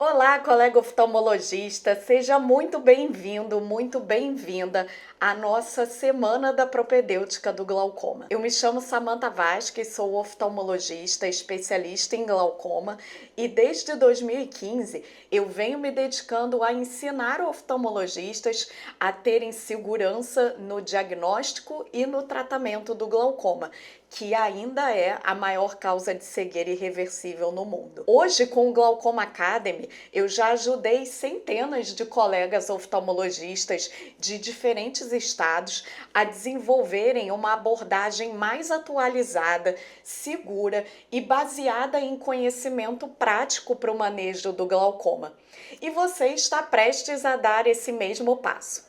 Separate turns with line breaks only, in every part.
Olá, colega oftalmologista, seja muito bem-vindo, muito bem-vinda à nossa Semana da Propedêutica do Glaucoma. Eu me chamo Samantha Vasques, sou oftalmologista, especialista em glaucoma e desde 2015 eu venho me dedicando a ensinar oftalmologistas a terem segurança no diagnóstico e no tratamento do glaucoma, que ainda é a maior causa de cegueira irreversível no mundo. Hoje, com o Glaucoma Academy, eu já ajudei centenas de colegas oftalmologistas de diferentes estados a desenvolverem uma abordagem mais atualizada, segura e baseada em conhecimento prático para o manejo do glaucoma. E você está prestes a dar esse mesmo passo.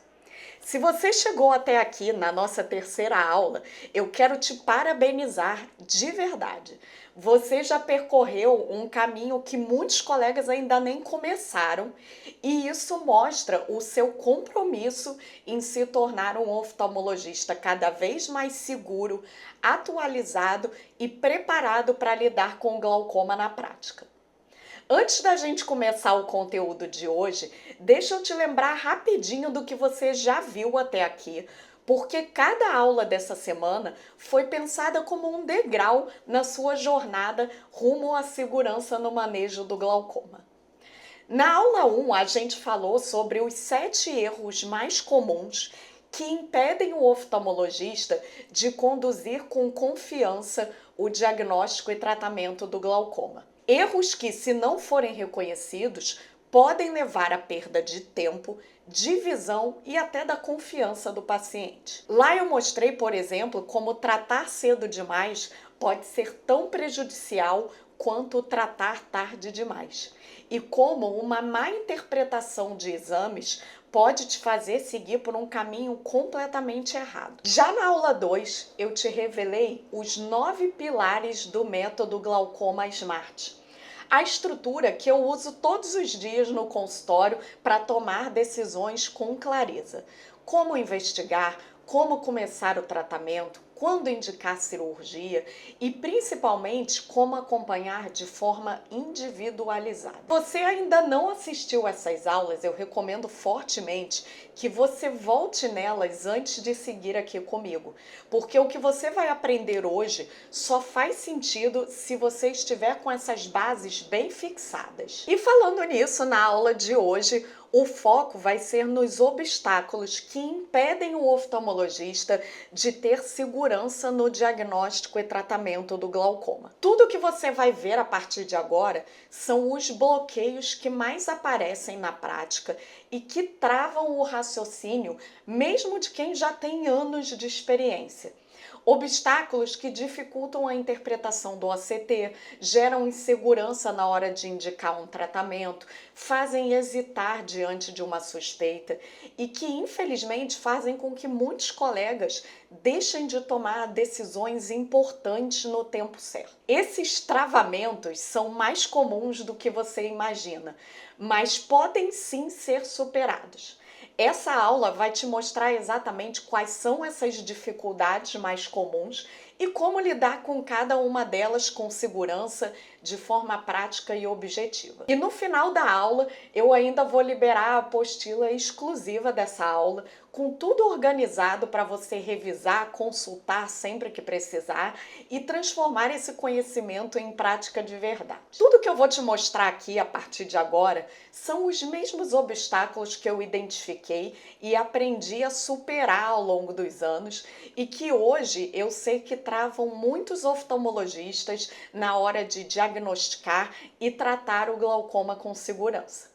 Se você chegou até aqui na nossa terceira aula, eu quero te parabenizar de verdade. Você já percorreu um caminho que muitos colegas ainda nem começaram, e isso mostra o seu compromisso em se tornar um oftalmologista cada vez mais seguro, atualizado e preparado para lidar com o glaucoma na prática. Antes da gente começar o conteúdo de hoje, deixa eu te lembrar rapidinho do que você já viu até aqui, porque cada aula dessa semana foi pensada como um degrau na sua jornada rumo à segurança no manejo do glaucoma. Na aula 1, a gente falou sobre os 7 erros mais comuns que impedem o oftalmologista de conduzir com confiança o diagnóstico e tratamento do glaucoma. Erros que, se não forem reconhecidos, podem levar à perda de tempo, de visão e até da confiança do paciente. Lá eu mostrei, por exemplo, como tratar cedo demais pode ser tão prejudicial quanto tratar tarde demais, e como uma má interpretação de exames pode te fazer seguir por um caminho completamente errado. Já na aula 2, eu te revelei os 9 pilares do método Glaucoma Smart. A estrutura que eu uso todos os dias no consultório para tomar decisões com clareza. Como investigar, como começar o tratamento, quando indicar cirurgia e principalmente como acompanhar de forma individualizada. Se você ainda não assistiu essas aulas, eu recomendo fortemente que você volte nelas antes de seguir aqui comigo, porque o que você vai aprender hoje só faz sentido se você estiver com essas bases bem fixadas. E falando nisso, na aula de hoje, o foco vai ser nos obstáculos que impedem o oftalmologista de ter segurança no diagnóstico e tratamento do glaucoma. Tudo que você vai ver a partir de agora são os bloqueios que mais aparecem na prática e que travam o raciocínio, mesmo de quem já tem anos de experiência. Obstáculos que dificultam a interpretação do OCT, geram insegurança na hora de indicar um tratamento, fazem hesitar diante de uma suspeita e que, infelizmente, fazem com que muitos colegas deixem de tomar decisões importantes no tempo certo. Esses travamentos são mais comuns do que você imagina, mas podem sim ser superados. Essa aula vai te mostrar exatamente quais são essas dificuldades mais comuns e como lidar com cada uma delas com segurança, de forma prática e objetiva. E no final da aula, eu ainda vou liberar a apostila exclusiva dessa aula, com tudo organizado para você revisar, consultar sempre que precisar e transformar esse conhecimento em prática de verdade. Tudo que eu vou te mostrar aqui a partir de agora são os mesmos obstáculos que eu identifiquei e aprendi a superar ao longo dos anos e que hoje eu sei que travam muitos oftalmologistas na hora de diagnosticar e tratar o glaucoma com segurança.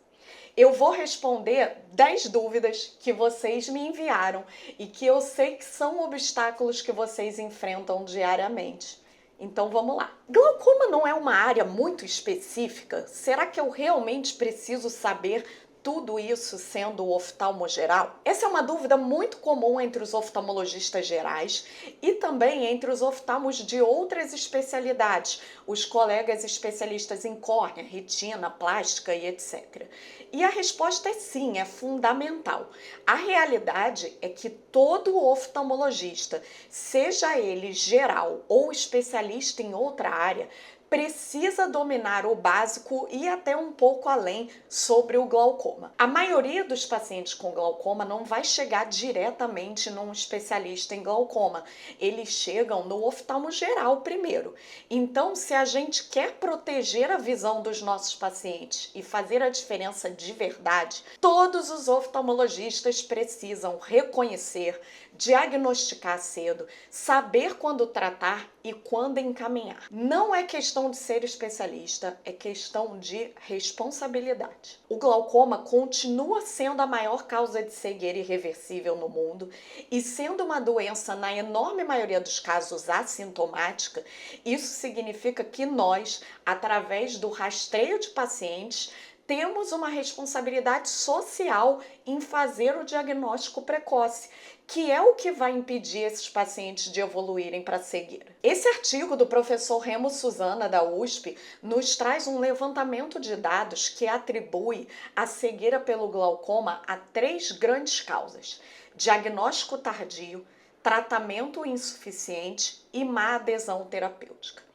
Eu vou responder 10 dúvidas que vocês me enviaram e que eu sei que são obstáculos que vocês enfrentam diariamente. Então vamos lá. Glaucoma não é uma área muito específica? Será que eu realmente preciso saber tudo isso sendo oftalmo geral? Essa é uma dúvida muito comum entre os oftalmologistas gerais e também entre os oftalmos de outras especialidades, os colegas especialistas em córnea, retina, plástica e etc. E a resposta é sim, é fundamental. A realidade é que todo oftalmologista, seja ele geral ou especialista em outra área, precisa dominar o básico e até um pouco além sobre o glaucoma. A maioria dos pacientes com glaucoma não vai chegar diretamente num especialista em glaucoma. Eles chegam no oftalmo geral primeiro. Então, se a gente quer proteger a visão dos nossos pacientes e fazer a diferença de verdade, todos os oftalmologistas precisam reconhecer, diagnosticar cedo, saber quando tratar e quando encaminhar. Não é questão de ser especialista, é questão de responsabilidade. O glaucoma continua sendo a maior causa de cegueira irreversível no mundo e sendo uma doença, na enorme maioria dos casos, assintomática. Isso significa que nós, através do rastreio de pacientes, temos uma responsabilidade social em fazer o diagnóstico precoce, que é o que vai impedir esses pacientes de evoluírem para a cegueira. Esse artigo do professor Remo Suzana, da USP, nos traz um levantamento de dados que atribui a cegueira pelo glaucoma a 3 grandes causas: diagnóstico tardio, tratamento insuficiente e má adesão terapêutica.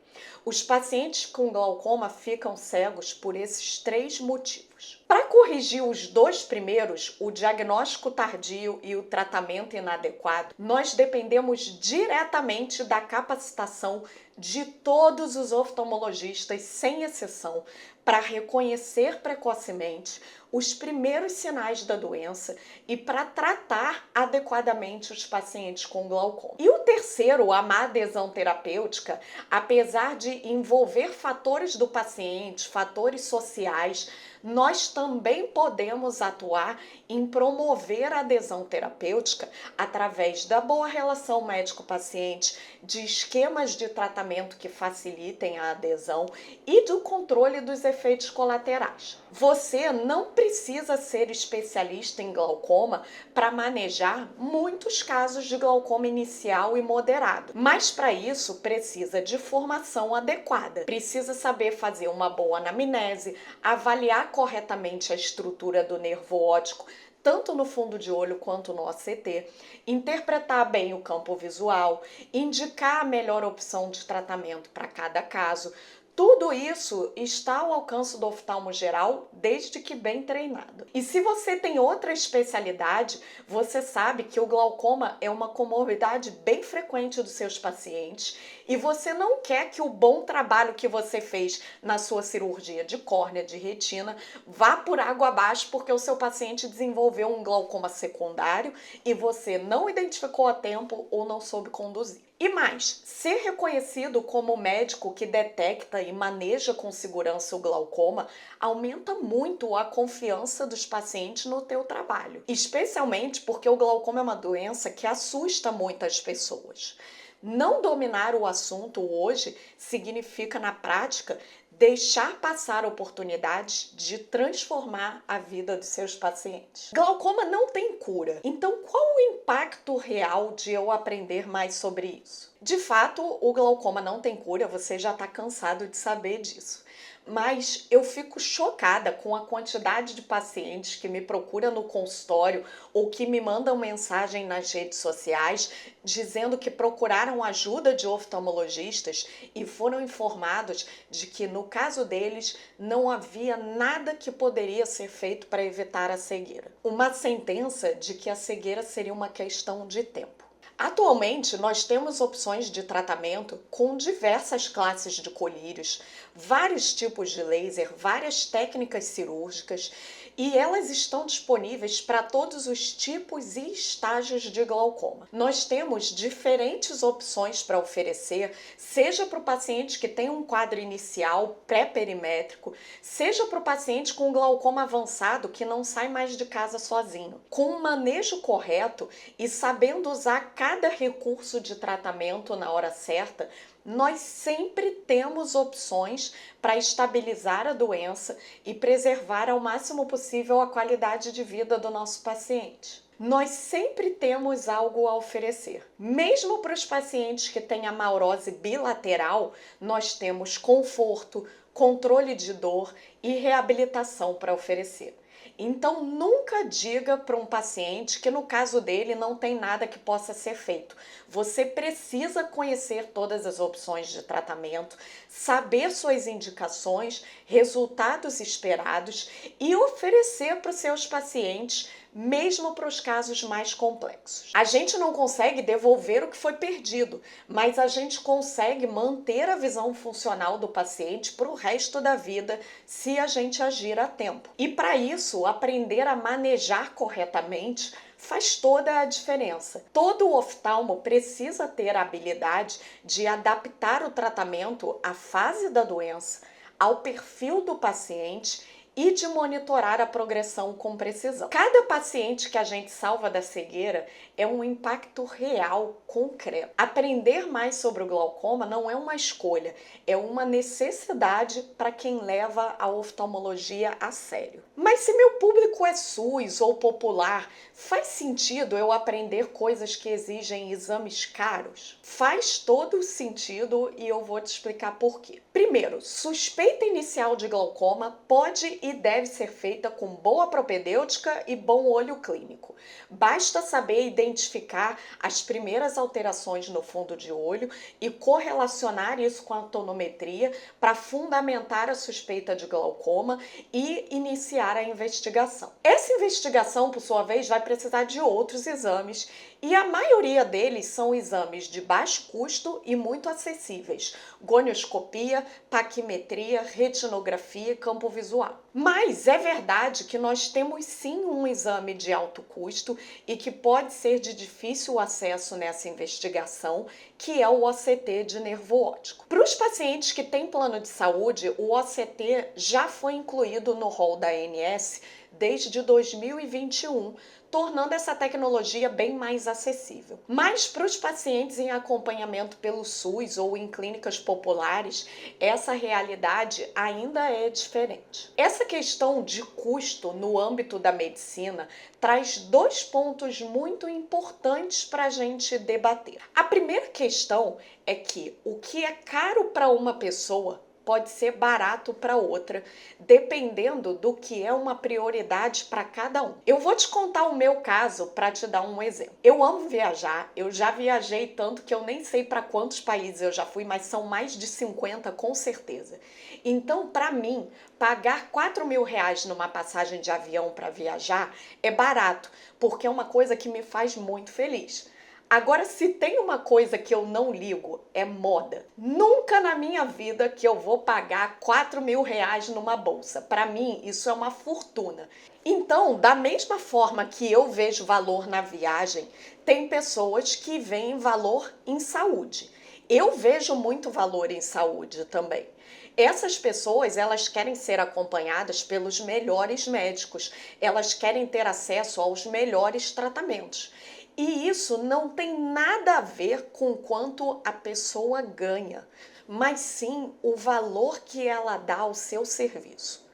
Os pacientes com glaucoma ficam cegos por esses 3 motivos. Para corrigir os 2 primeiros, o diagnóstico tardio e o tratamento inadequado, nós dependemos diretamente da capacitação de todos os oftalmologistas, sem exceção, para reconhecer precocemente os primeiros sinais da doença e para tratar adequadamente os pacientes com glaucoma. E o terceiro, a má adesão terapêutica, apesar de envolver fatores do paciente, fatores sociais, nós também podemos atuar em promover a adesão terapêutica através da boa relação médico-paciente, de esquemas de tratamento que facilitem a adesão e do controle dos efeitos colaterais. Você não precisa ser especialista em glaucoma para manejar muitos casos de glaucoma inicial e moderado, mas para isso precisa de formação adequada. Precisa saber fazer uma boa anamnese, avaliar corretamente a estrutura do nervo óptico, tanto no fundo de olho quanto no OCT, interpretar bem o campo visual, indicar a melhor opção de tratamento para cada caso. Tudo isso está ao alcance do oftalmo geral, desde que bem treinado. E se você tem outra especialidade, você sabe que o glaucoma é uma comorbidade bem frequente dos seus pacientes e você não quer que o bom trabalho que você fez na sua cirurgia de córnea, de retina, vá por água abaixo porque o seu paciente desenvolveu um glaucoma secundário e você não identificou a tempo ou não soube conduzir. E mais, ser reconhecido como médico que detecta e maneja com segurança o glaucoma aumenta muito a confiança dos pacientes no teu trabalho, especialmente porque o glaucoma é uma doença que assusta muitas pessoas. Não dominar o assunto hoje significa, na prática, deixar passar oportunidades de transformar a vida dos seus pacientes. Glaucoma não tem cura. Então, qual o impacto real de eu aprender mais sobre isso? De fato, o glaucoma não tem cura, você já está cansado de saber disso. Mas eu fico chocada com a quantidade de pacientes que me procuram no consultório ou que me mandam mensagem nas redes sociais dizendo que procuraram ajuda de oftalmologistas e foram informados de que, no caso deles, não havia nada que poderia ser feito para evitar a cegueira. Uma sentença de que a cegueira seria uma questão de tempo. Atualmente, nós temos opções de tratamento com diversas classes de colírios, vários tipos de laser, várias técnicas cirúrgicas e elas estão disponíveis para todos os tipos e estágios de glaucoma. Nós temos diferentes opções para oferecer, seja para o paciente que tem um quadro inicial pré-perimétrico, seja para o paciente com glaucoma avançado que não sai mais de casa sozinho. Com um manejo correto e sabendo usar cada recurso de tratamento na hora certa, nós sempre temos opções para estabilizar a doença e preservar ao máximo possível a qualidade de vida do nosso paciente. Nós sempre temos algo a oferecer. Mesmo para os pacientes que têm amaurose bilateral, nós temos conforto, controle de dor e reabilitação para oferecer. Então, nunca diga para um paciente que no caso dele não tem nada que possa ser feito. Você precisa conhecer todas as opções de tratamento, saber suas indicações, resultados esperados e oferecer para os seus pacientes, mesmo para os casos mais complexos. A gente não consegue devolver o que foi perdido, mas a gente consegue manter a visão funcional do paciente para o resto da vida se a gente agir a tempo. E para isso, aprender a manejar corretamente faz toda a diferença. Todo oftalmo precisa ter a habilidade de adaptar o tratamento à fase da doença, ao perfil do paciente e de monitorar a progressão com precisão. Cada paciente que a gente salva da cegueira é um impacto real, concreto. Aprender mais sobre o glaucoma não é uma escolha, é uma necessidade para quem leva a oftalmologia a sério. Mas se meu público é SUS ou popular, faz sentido eu aprender coisas que exigem exames caros? Faz todo sentido e eu vou te explicar por quê. Primeiro, suspeita inicial de glaucoma pode e deve ser feita com boa propedêutica e bom olho clínico. Basta saber identificar as primeiras alterações no fundo de olho e correlacionar isso com a tonometria para fundamentar a suspeita de glaucoma e iniciar a investigação. Essa investigação, por sua vez, vai precisar de outros exames e a maioria deles são exames de baixo custo e muito acessíveis: gonioscopia, paquimetria, retinografia e campo visual. Mas é verdade que nós temos sim um exame de alto custo e que pode ser de difícil acesso nessa investigação, que é o OCT de nervo óptico. Para os pacientes que têm plano de saúde, o OCT já foi incluído no rol da ANS desde 2021, tornando essa tecnologia bem mais acessível. Mas para os pacientes em acompanhamento pelo SUS ou em clínicas populares, essa realidade ainda é diferente. Essa questão de custo no âmbito da medicina traz dois pontos muito importantes para a gente debater. A primeira questão é que o que é caro para uma pessoa pode ser barato para outra, dependendo do que é uma prioridade para cada um. Eu vou te contar o meu caso para te dar um exemplo. Eu amo viajar, eu já viajei tanto que eu nem sei para quantos países eu já fui, mas são mais de 50 com certeza. Então, para mim, pagar R$ 4.000 numa passagem de avião para viajar é barato, porque é uma coisa que me faz muito feliz. Agora, se tem uma coisa que eu não ligo, é moda. Nunca na minha vida que eu vou pagar R$ 4.000 numa bolsa. Para mim, isso é uma fortuna. Então, da mesma forma que eu vejo valor na viagem, tem pessoas que veem valor em saúde. Eu vejo muito valor em saúde também. Essas pessoas, elas querem ser acompanhadas pelos melhores médicos. Elas querem ter acesso aos melhores tratamentos. E isso não tem nada a ver com quanto a pessoa ganha, mas sim o valor que ela dá ao seu serviço.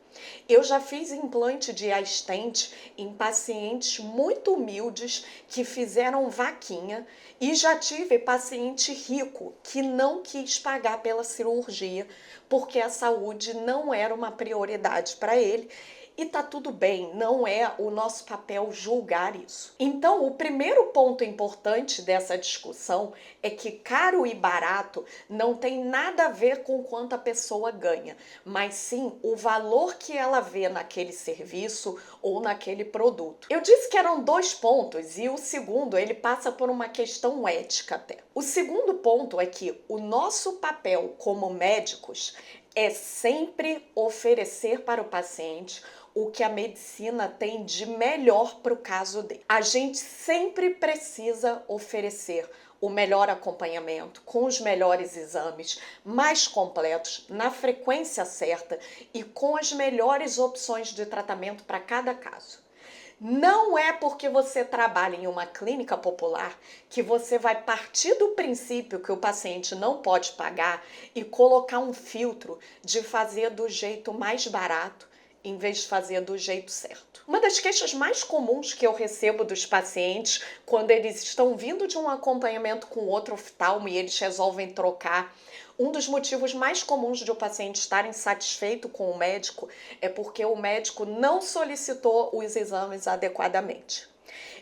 Eu já fiz implante de assistente em pacientes muito humildes que fizeram vaquinha e já tive paciente rico que não quis pagar pela cirurgia porque a saúde não era uma prioridade para ele. E tá tudo bem, não é o nosso papel julgar isso. Então, o primeiro ponto importante dessa discussão é que caro e barato não tem nada a ver com quanto a pessoa ganha, mas sim o valor que ela vê naquele serviço ou naquele produto. Eu disse que eram dois pontos e o segundo, ele passa por uma questão ética até. O segundo ponto é que o nosso papel como médicos é sempre oferecer para o paciente o que a medicina tem de melhor para o caso dele. A gente sempre precisa oferecer o melhor acompanhamento, com os melhores exames, mais completos, na frequência certa e com as melhores opções de tratamento para cada caso. Não é porque você trabalha em uma clínica popular que você vai partir do princípio que o paciente não pode pagar e colocar um filtro de fazer do jeito mais barato em vez de fazer do jeito certo. Uma das queixas mais comuns que eu recebo dos pacientes quando eles estão vindo de um acompanhamento com outro oftalmo e eles resolvem trocar Um dos motivos mais comuns de o paciente estar insatisfeito com o médico é porque o médico não solicitou os exames adequadamente.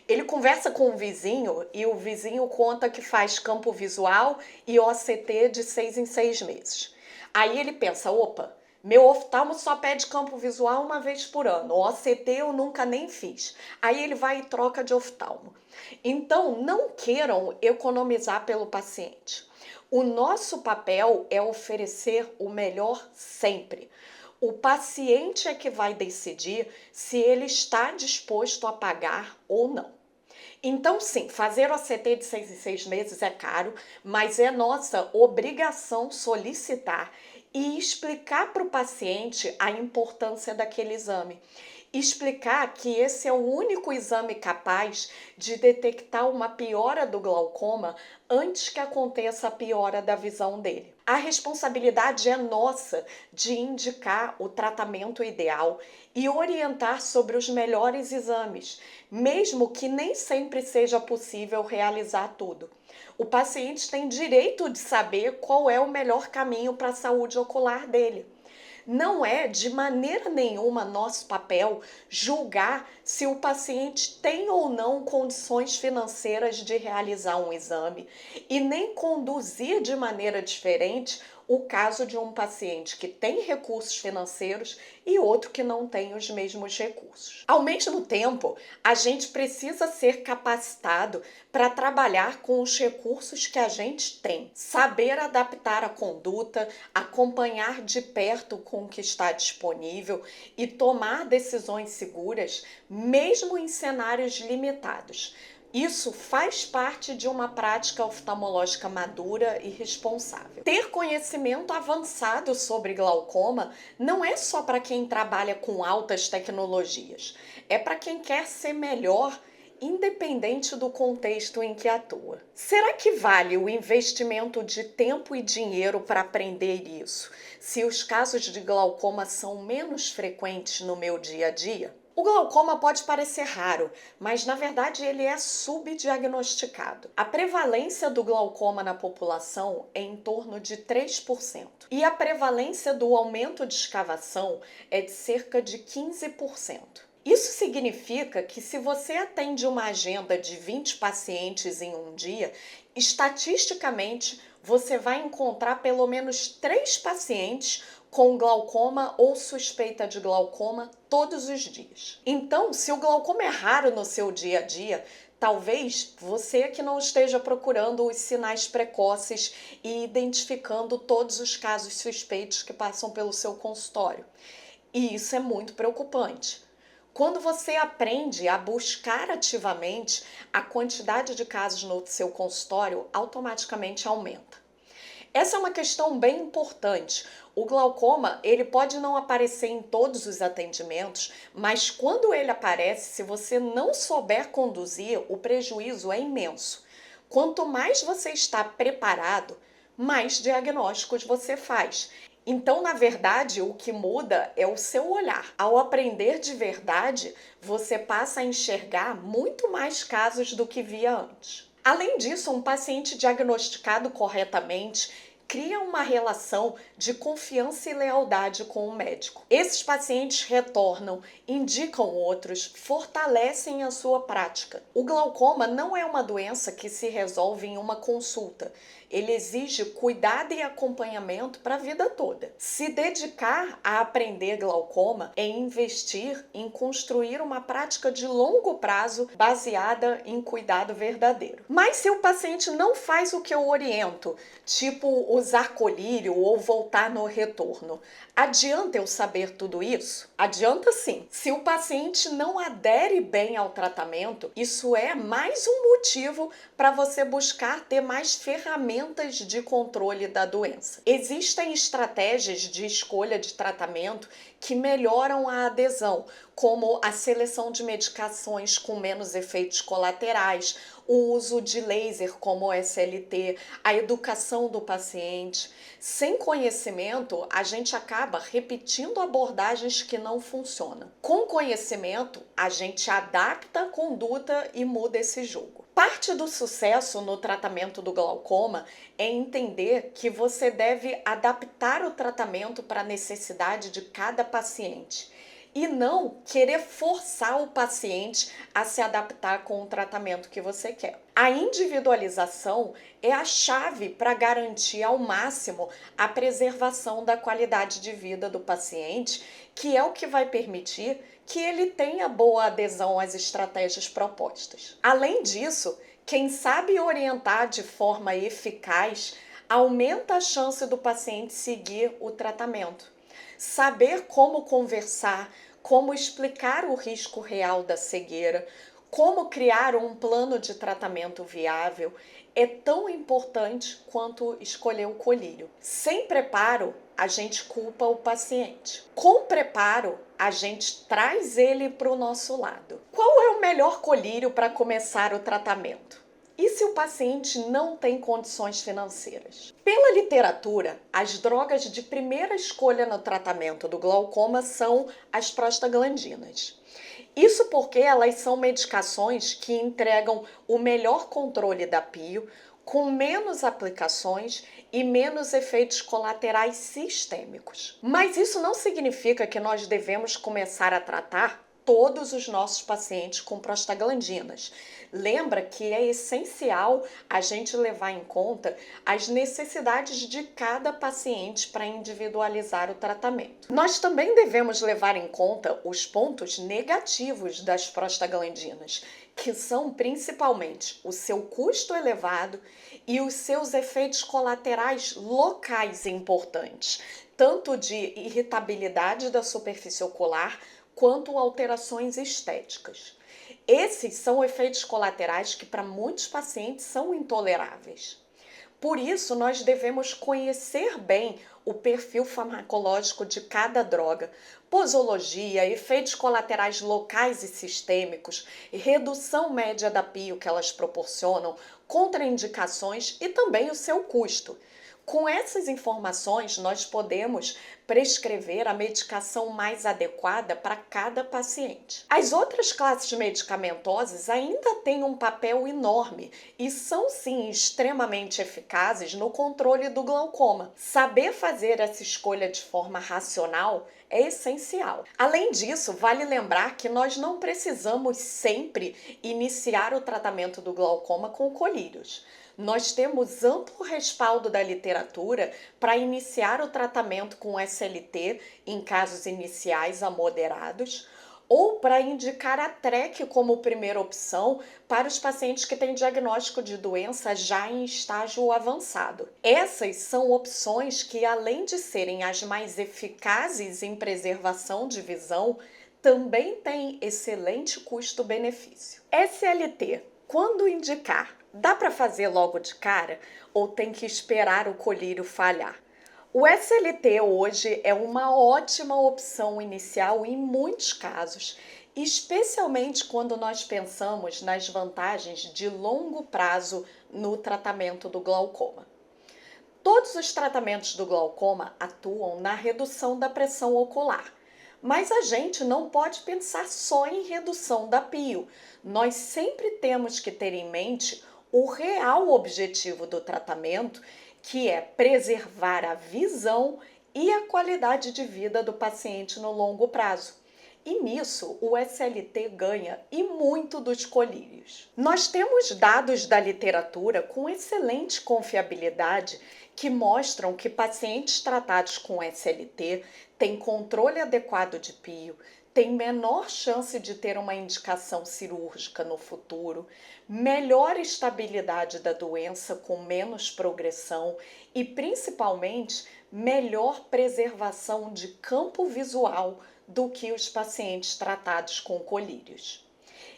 Ele conversa com o vizinho e o vizinho conta que faz campo visual e OCT de 6 em 6 meses. Aí ele pensa, opa, meu oftalmo só pede campo visual uma vez por ano, OCT eu nunca nem fiz. Aí ele vai e troca de oftalmo. Então, não queiram economizar pelo paciente. O nosso papel é oferecer o melhor sempre. O paciente é que vai decidir se ele está disposto a pagar ou não. Então, sim, fazer OCT de 6 em 6 meses é caro, mas é nossa obrigação solicitar e explicar para o paciente a importância daquele exame. Explicar que esse é o único exame capaz de detectar uma piora do glaucoma antes que aconteça a piora da visão dele. A responsabilidade é nossa de indicar o tratamento ideal e orientar sobre os melhores exames, mesmo que nem sempre seja possível realizar tudo. O paciente tem direito de saber qual é o melhor caminho para a saúde ocular dele. Não é de maneira nenhuma nosso papel julgar se o paciente tem ou não condições financeiras de realizar um exame e nem conduzir de maneira diferente o caso de um paciente que tem recursos financeiros e outro que não tem os mesmos recursos. Ao mesmo tempo, a gente precisa ser capacitado para trabalhar com os recursos que a gente tem, saber adaptar a conduta, acompanhar de perto com o que está disponível e tomar decisões seguras, mesmo em cenários limitados. Isso faz parte de uma prática oftalmológica madura e responsável. Ter conhecimento avançado sobre glaucoma não é só para quem trabalha com altas tecnologias, é para quem quer ser melhor, independente do contexto em que atua. Será que vale o investimento de tempo e dinheiro para aprender isso, se os casos de glaucoma são menos frequentes no meu dia a dia? O glaucoma pode parecer raro, mas na verdade ele é subdiagnosticado. A prevalência do glaucoma na população é em torno de 3%. E a prevalência do aumento de escavação é de cerca de 15%. Isso significa que se você atende uma agenda de 20 pacientes em um dia, estatisticamente você vai encontrar pelo menos 3 pacientes com glaucoma ou suspeita de glaucoma todos os dias. Então, se o glaucoma é raro no seu dia a dia, talvez você que não esteja procurando os sinais precoces e identificando todos os casos suspeitos que passam pelo seu consultório. E isso é muito preocupante. Quando você aprende a buscar ativamente, a quantidade de casos no seu consultório automaticamente aumenta. Essa é uma questão bem importante. O glaucoma, ele pode não aparecer em todos os atendimentos, mas quando ele aparece, se você não souber conduzir, o prejuízo é imenso. Quanto mais você está preparado, mais diagnósticos você faz. Então, na verdade, o que muda é o seu olhar. Ao aprender de verdade, você passa a enxergar muito mais casos do que via antes. Além disso, um paciente diagnosticado corretamente cria uma relação de confiança e lealdade com o médico. Esses pacientes retornam, indicam outros, fortalecem a sua prática. O glaucoma não é uma doença que se resolve em uma consulta. Ele exige cuidado e acompanhamento para a vida toda. Se dedicar a aprender glaucoma é investir em construir uma prática de longo prazo baseada em cuidado verdadeiro. Mas se o paciente não faz o que eu oriento, tipo usar colírio ou voltar no retorno, adianta eu saber tudo isso? Adianta sim. Se o paciente não adere bem ao tratamento, isso é mais um motivo para você buscar ter mais ferramentas de controle da doença. Existem estratégias de escolha de tratamento que melhoram a adesão, como a seleção de medicações com menos efeitos colaterais, o uso de laser como o SLT, a educação do paciente. Sem conhecimento, a gente acaba repetindo abordagens que não funcionam. Com conhecimento, a gente adapta a conduta e muda esse jogo. Parte do sucesso no tratamento do glaucoma é entender que você deve adaptar o tratamento para a necessidade de cada paciente e não querer forçar o paciente a se adaptar com o tratamento que você quer. A individualização é a chave para garantir ao máximo a preservação da qualidade de vida do paciente, que é o que vai permitir que ele tenha boa adesão às estratégias propostas. Além disso, quem sabe orientar de forma eficaz aumenta a chance do paciente seguir o tratamento. Saber como conversar, como explicar o risco real da cegueira, como criar um plano de tratamento viável é tão importante quanto escolher o colírio. Sem preparo, a gente culpa o paciente. Com preparo, a gente traz ele para o nosso lado. Qual é o melhor colírio para começar o tratamento? E se o paciente não tem condições financeiras? Pela literatura, as drogas de primeira escolha no tratamento do glaucoma são as prostaglandinas. Isso porque elas são medicações que entregam o melhor controle da pio, com menos aplicações e menos efeitos colaterais sistêmicos. Mas isso não significa que nós devemos começar a tratar todos os nossos pacientes com prostaglandinas. Lembra que é essencial a gente levar em conta as necessidades de cada paciente para individualizar o tratamento. Nós também devemos levar em conta os pontos negativos das prostaglandinas, que são principalmente o seu custo elevado e os seus efeitos colaterais locais importantes, tanto de irritabilidade da superfície ocular quanto alterações estéticas. Esses são efeitos colaterais que para muitos pacientes são intoleráveis. Por isso, nós devemos conhecer bem o perfil farmacológico de cada droga, posologia, efeitos colaterais locais e sistêmicos, redução média da pio que elas proporcionam, contraindicações e também o seu custo. Com essas informações, nós podemos prescrever a medicação mais adequada para cada paciente. As outras classes medicamentosas ainda têm um papel enorme e são sim extremamente eficazes no controle do glaucoma. Saber fazer essa escolha de forma racional é essencial. Além disso, vale lembrar que nós não precisamos sempre iniciar o tratamento do glaucoma com colírios. Nós temos amplo respaldo da literatura para iniciar o tratamento com SLT em casos iniciais a moderados, ou para indicar a TREC como primeira opção para os pacientes que têm diagnóstico de doença já em estágio avançado. Essas são opções que, além de serem as mais eficazes em preservação de visão, também têm excelente custo-benefício. SLT, quando indicar? Dá para fazer logo de cara ou tem que esperar o colírio falhar? O SLT hoje é uma ótima opção inicial em muitos casos, especialmente quando nós pensamos nas vantagens de longo prazo no tratamento do glaucoma. Todos os tratamentos do glaucoma atuam na redução da pressão ocular. Mas a gente não pode pensar só em redução da pio. Nós sempre temos que ter em mente o real objetivo do tratamento, que é preservar a visão e a qualidade de vida do paciente no longo prazo. E nisso, o SLT ganha e muito dos colírios. Nós temos dados da literatura com excelente confiabilidade que mostram que pacientes tratados com SLT têm controle adequado de pio, têm menor chance de ter uma indicação cirúrgica no futuro, melhor estabilidade da doença com menos progressão e, principalmente, melhor preservação de campo visual do que os pacientes tratados com colírios.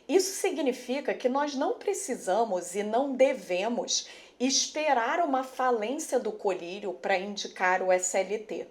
Isso significa que nós não precisamos e não devemos esperar uma falência do colírio para indicar o SLT.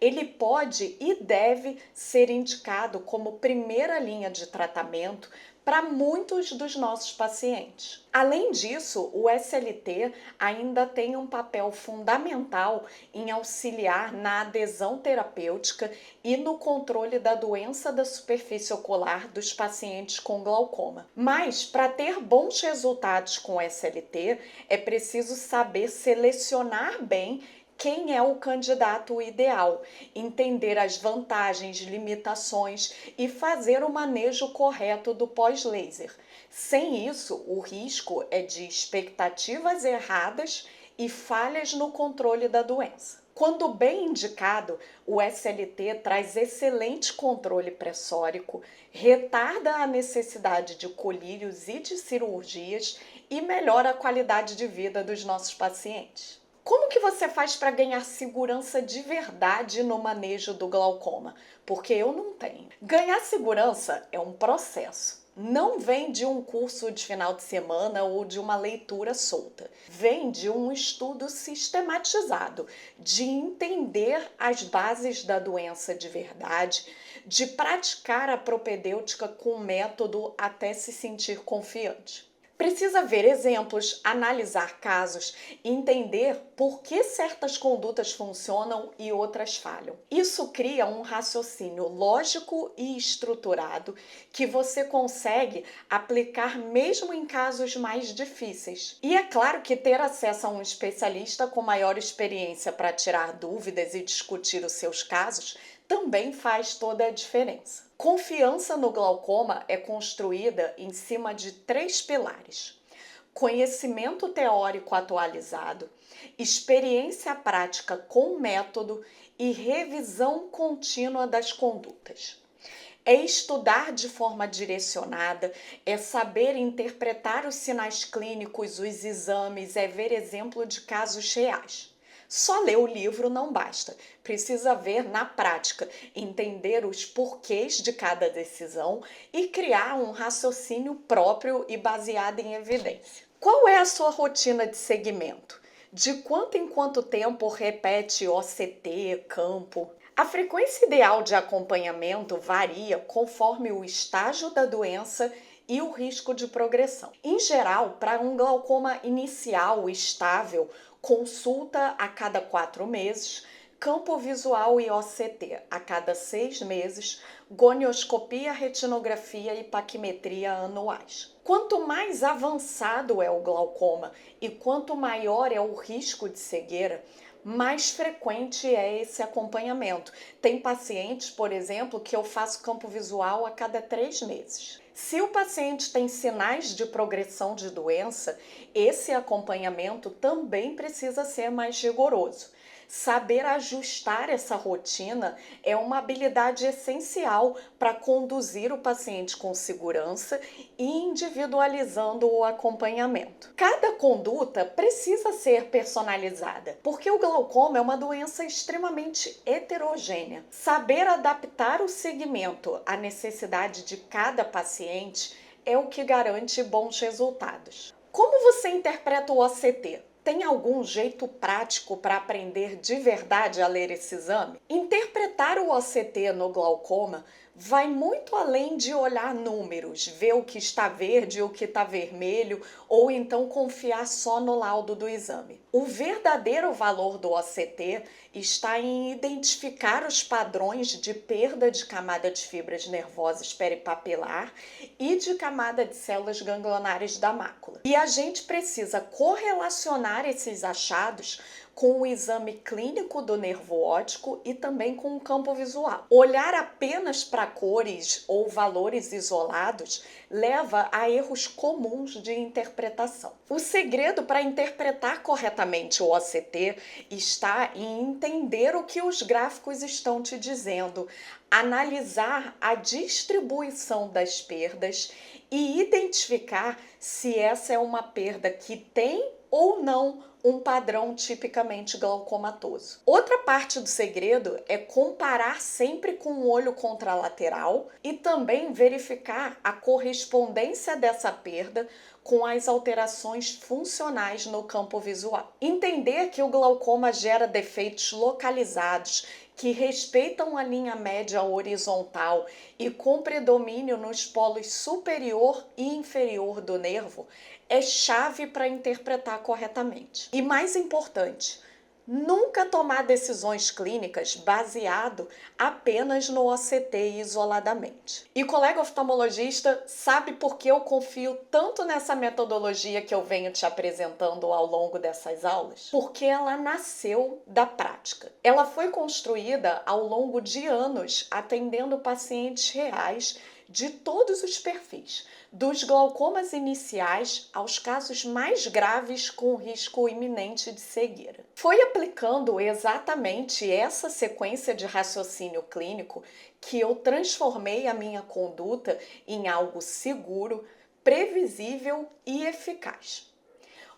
ele pode e deve ser indicado como primeira linha de tratamento para muitos dos nossos pacientes. Além disso, o SLT ainda tem um papel fundamental em auxiliar na adesão terapêutica e no controle da doença da superfície ocular dos pacientes com glaucoma. Mas, para ter bons resultados com SLT, é preciso saber selecionar bem quem é o candidato ideal, entender as vantagens, limitações e fazer o manejo correto do pós-laser. Sem isso, o risco é de expectativas erradas e falhas no controle da doença. Quando bem indicado, o SLT traz excelente controle pressórico, retarda a necessidade de colírios e de cirurgias e melhora a qualidade de vida dos nossos pacientes. Como que você faz para ganhar segurança de verdade no manejo do glaucoma? Porque eu não tenho. Ganhar segurança é um processo. Não vem de um curso de final de semana ou de uma leitura solta. Vem de um estudo sistematizado, de entender as bases da doença de verdade, de praticar a propedêutica com método até se sentir confiante. Precisa ver exemplos, analisar casos, entender por que certas condutas funcionam e outras falham. Isso cria um raciocínio lógico e estruturado que você consegue aplicar mesmo em casos mais difíceis. E é claro que ter acesso a um especialista com maior experiência para tirar dúvidas e discutir os seus casos também faz toda a diferença. Confiança no glaucoma é construída em cima de 3 pilares: conhecimento teórico atualizado, experiência prática com método e revisão contínua das condutas. É estudar de forma direcionada, é saber interpretar os sinais clínicos, os exames, é ver exemplo de casos reais. Só ler o livro não basta, precisa ver na prática, entender os porquês de cada decisão e criar um raciocínio próprio e baseado em evidência. Qual é a sua rotina de segmento? De quanto em quanto tempo repete OCT, campo? A frequência ideal de acompanhamento varia conforme o estágio da doença e o risco de progressão. Em geral, para um glaucoma inicial estável, consulta a cada 4 meses, campo visual e OCT a cada 6 meses, gonioscopia, retinografia e paquimetria anuais. Quanto mais avançado é o glaucoma e quanto maior é o risco de cegueira, mais frequente é esse acompanhamento. Tem pacientes, por exemplo, que eu faço campo visual a cada 3 meses. Se o paciente tem sinais de progressão de doença, esse acompanhamento também precisa ser mais rigoroso. Saber ajustar essa rotina é uma habilidade essencial para conduzir o paciente com segurança e individualizando o acompanhamento. Cada conduta precisa ser personalizada, porque o glaucoma é uma doença extremamente heterogênea. Saber adaptar o segmento à necessidade de cada paciente é o que garante bons resultados. Como você interpreta o OCT? Tem algum jeito prático para aprender de verdade a ler esse exame? Interpretar o OCT no glaucoma vai muito além de olhar números, ver o que está verde e o que está vermelho, ou então confiar só no laudo do exame. O verdadeiro valor do OCT está em identificar os padrões de perda de camada de fibras nervosas peripapilar e de camada de células ganglionares da mácula. E a gente precisa correlacionar esses achados com o exame clínico do nervo óptico e também com o campo visual. Olhar apenas para cores ou valores isolados leva a erros comuns de interpretação. O segredo para interpretar corretamente o OCT está em entender o que os gráficos estão te dizendo, analisar a distribuição das perdas e identificar se essa é uma perda que tem ou não um padrão tipicamente glaucomatoso. Outra parte do segredo é comparar sempre com o olho contralateral e também verificar a correspondência dessa perda com as alterações funcionais no campo visual. Entender que o glaucoma gera defeitos localizados que respeitam a linha média horizontal e com predomínio nos polos superior e inferior do nervo, é chave para interpretar corretamente. E mais importante, nunca tomar decisões clínicas baseado apenas no OCT isoladamente. E colega oftalmologista, sabe por que eu confio tanto nessa metodologia que eu venho te apresentando ao longo dessas aulas? Porque ela nasceu da prática. Ela foi construída ao longo de anos, atendendo pacientes reais de todos os perfis, dos glaucomas iniciais aos casos mais graves com risco iminente de cegueira. Foi aplicando exatamente essa sequência de raciocínio clínico que eu transformei a minha conduta em algo seguro, previsível e eficaz.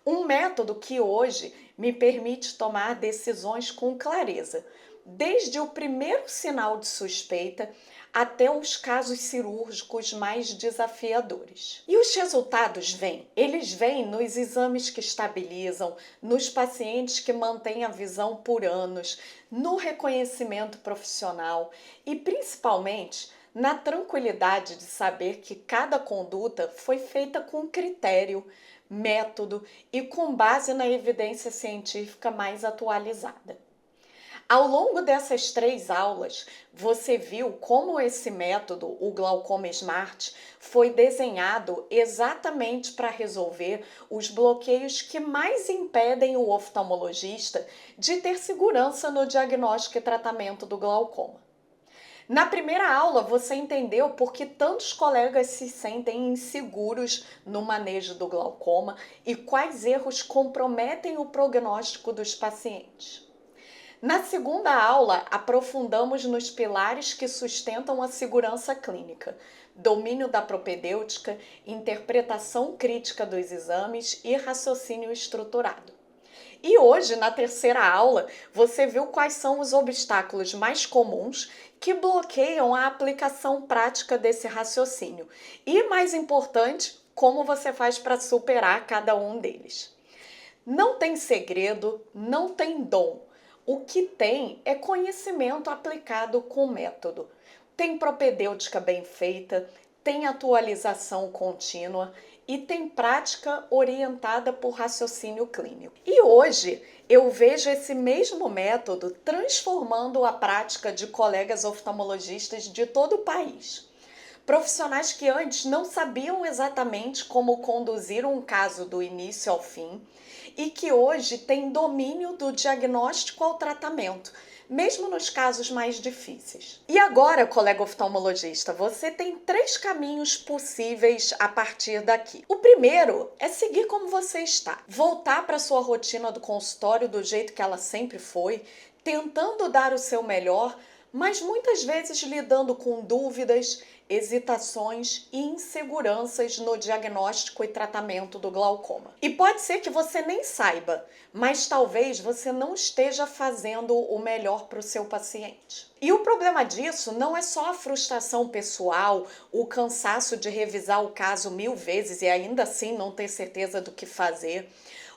Um método que hoje me permite tomar decisões com clareza, desde o primeiro sinal de suspeita até os casos cirúrgicos mais desafiadores. E os resultados vêm? Eles vêm nos exames que estabilizam, nos pacientes que mantêm a visão por anos, no reconhecimento profissional e, principalmente, na tranquilidade de saber que cada conduta foi feita com critério, método e com base na evidência científica mais atualizada. Ao longo dessas 3 aulas, você viu como esse método, o glaucoma Smart, foi desenhado exatamente para resolver os bloqueios que mais impedem o oftalmologista de ter segurança no diagnóstico e tratamento do glaucoma. Na primeira aula, você entendeu por que tantos colegas se sentem inseguros no manejo do glaucoma e quais erros comprometem o prognóstico dos pacientes. Na segunda aula, aprofundamos nos pilares que sustentam a segurança clínica, domínio da propedêutica, interpretação crítica dos exames e raciocínio estruturado. E hoje, na terceira aula, você viu quais são os obstáculos mais comuns que bloqueiam a aplicação prática desse raciocínio. E, mais importante, como você faz para superar cada um deles. Não tem segredo, não tem dom. O que tem é conhecimento aplicado com método. Tem propedêutica bem feita, tem atualização contínua e tem prática orientada por raciocínio clínico. E hoje eu vejo esse mesmo método transformando a prática de colegas oftalmologistas de todo o país. Profissionais que antes não sabiam exatamente como conduzir um caso do início ao fim e que hoje têm domínio do diagnóstico ao tratamento, mesmo nos casos mais difíceis. E agora, colega oftalmologista, você tem 3 caminhos possíveis a partir daqui. O primeiro é seguir como você está, voltar para sua rotina do consultório do jeito que ela sempre foi, tentando dar o seu melhor, mas muitas vezes lidando com dúvidas, hesitações e inseguranças no diagnóstico e tratamento do glaucoma. E pode ser que você nem saiba, mas talvez você não esteja fazendo o melhor para o seu paciente. E o problema disso não é só a frustração pessoal, o cansaço de revisar o caso 1000 vezes e ainda assim não ter certeza do que fazer.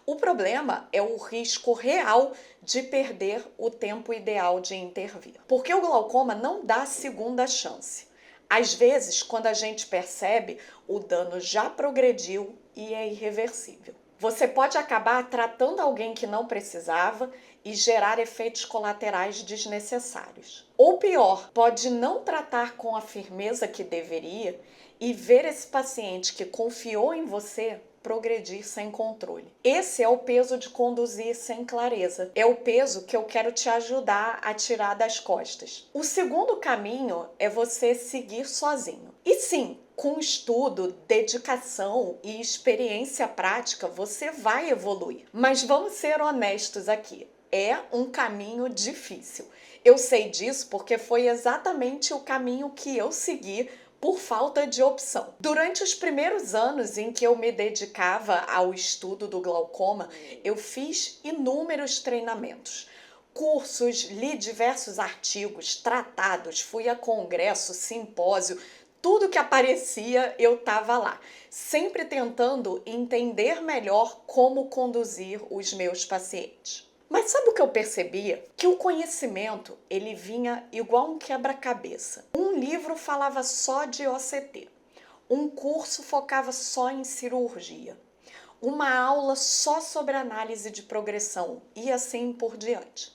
O problema é o risco real de perder o tempo ideal de intervir. Porque o glaucoma não dá segunda chance. Às vezes, quando a gente percebe, o dano já progrediu e é irreversível. Você pode acabar tratando alguém que não precisava e gerar efeitos colaterais desnecessários. Ou pior, pode não tratar com a firmeza que deveria e ver esse paciente que confiou em você progredir sem controle. Esse é o peso de conduzir sem clareza. É o peso que eu quero te ajudar a tirar das costas. O segundo caminho é você seguir sozinho. E sim, com estudo, dedicação e experiência prática, você vai evoluir. Mas vamos ser honestos aqui. É um caminho difícil. Eu sei disso porque foi exatamente o caminho que eu segui por falta de opção. Durante os primeiros anos em que eu me dedicava ao estudo do glaucoma, eu fiz inúmeros treinamentos, cursos, li diversos artigos, tratados, fui a congresso, simpósio, tudo que aparecia eu estava lá, sempre tentando entender melhor como conduzir os meus pacientes. Mas sabe o que eu percebia? Que o conhecimento, ele vinha igual um quebra-cabeça. Um livro falava só de OCT. Um curso focava só em cirurgia. Uma aula só sobre análise de progressão e assim por diante.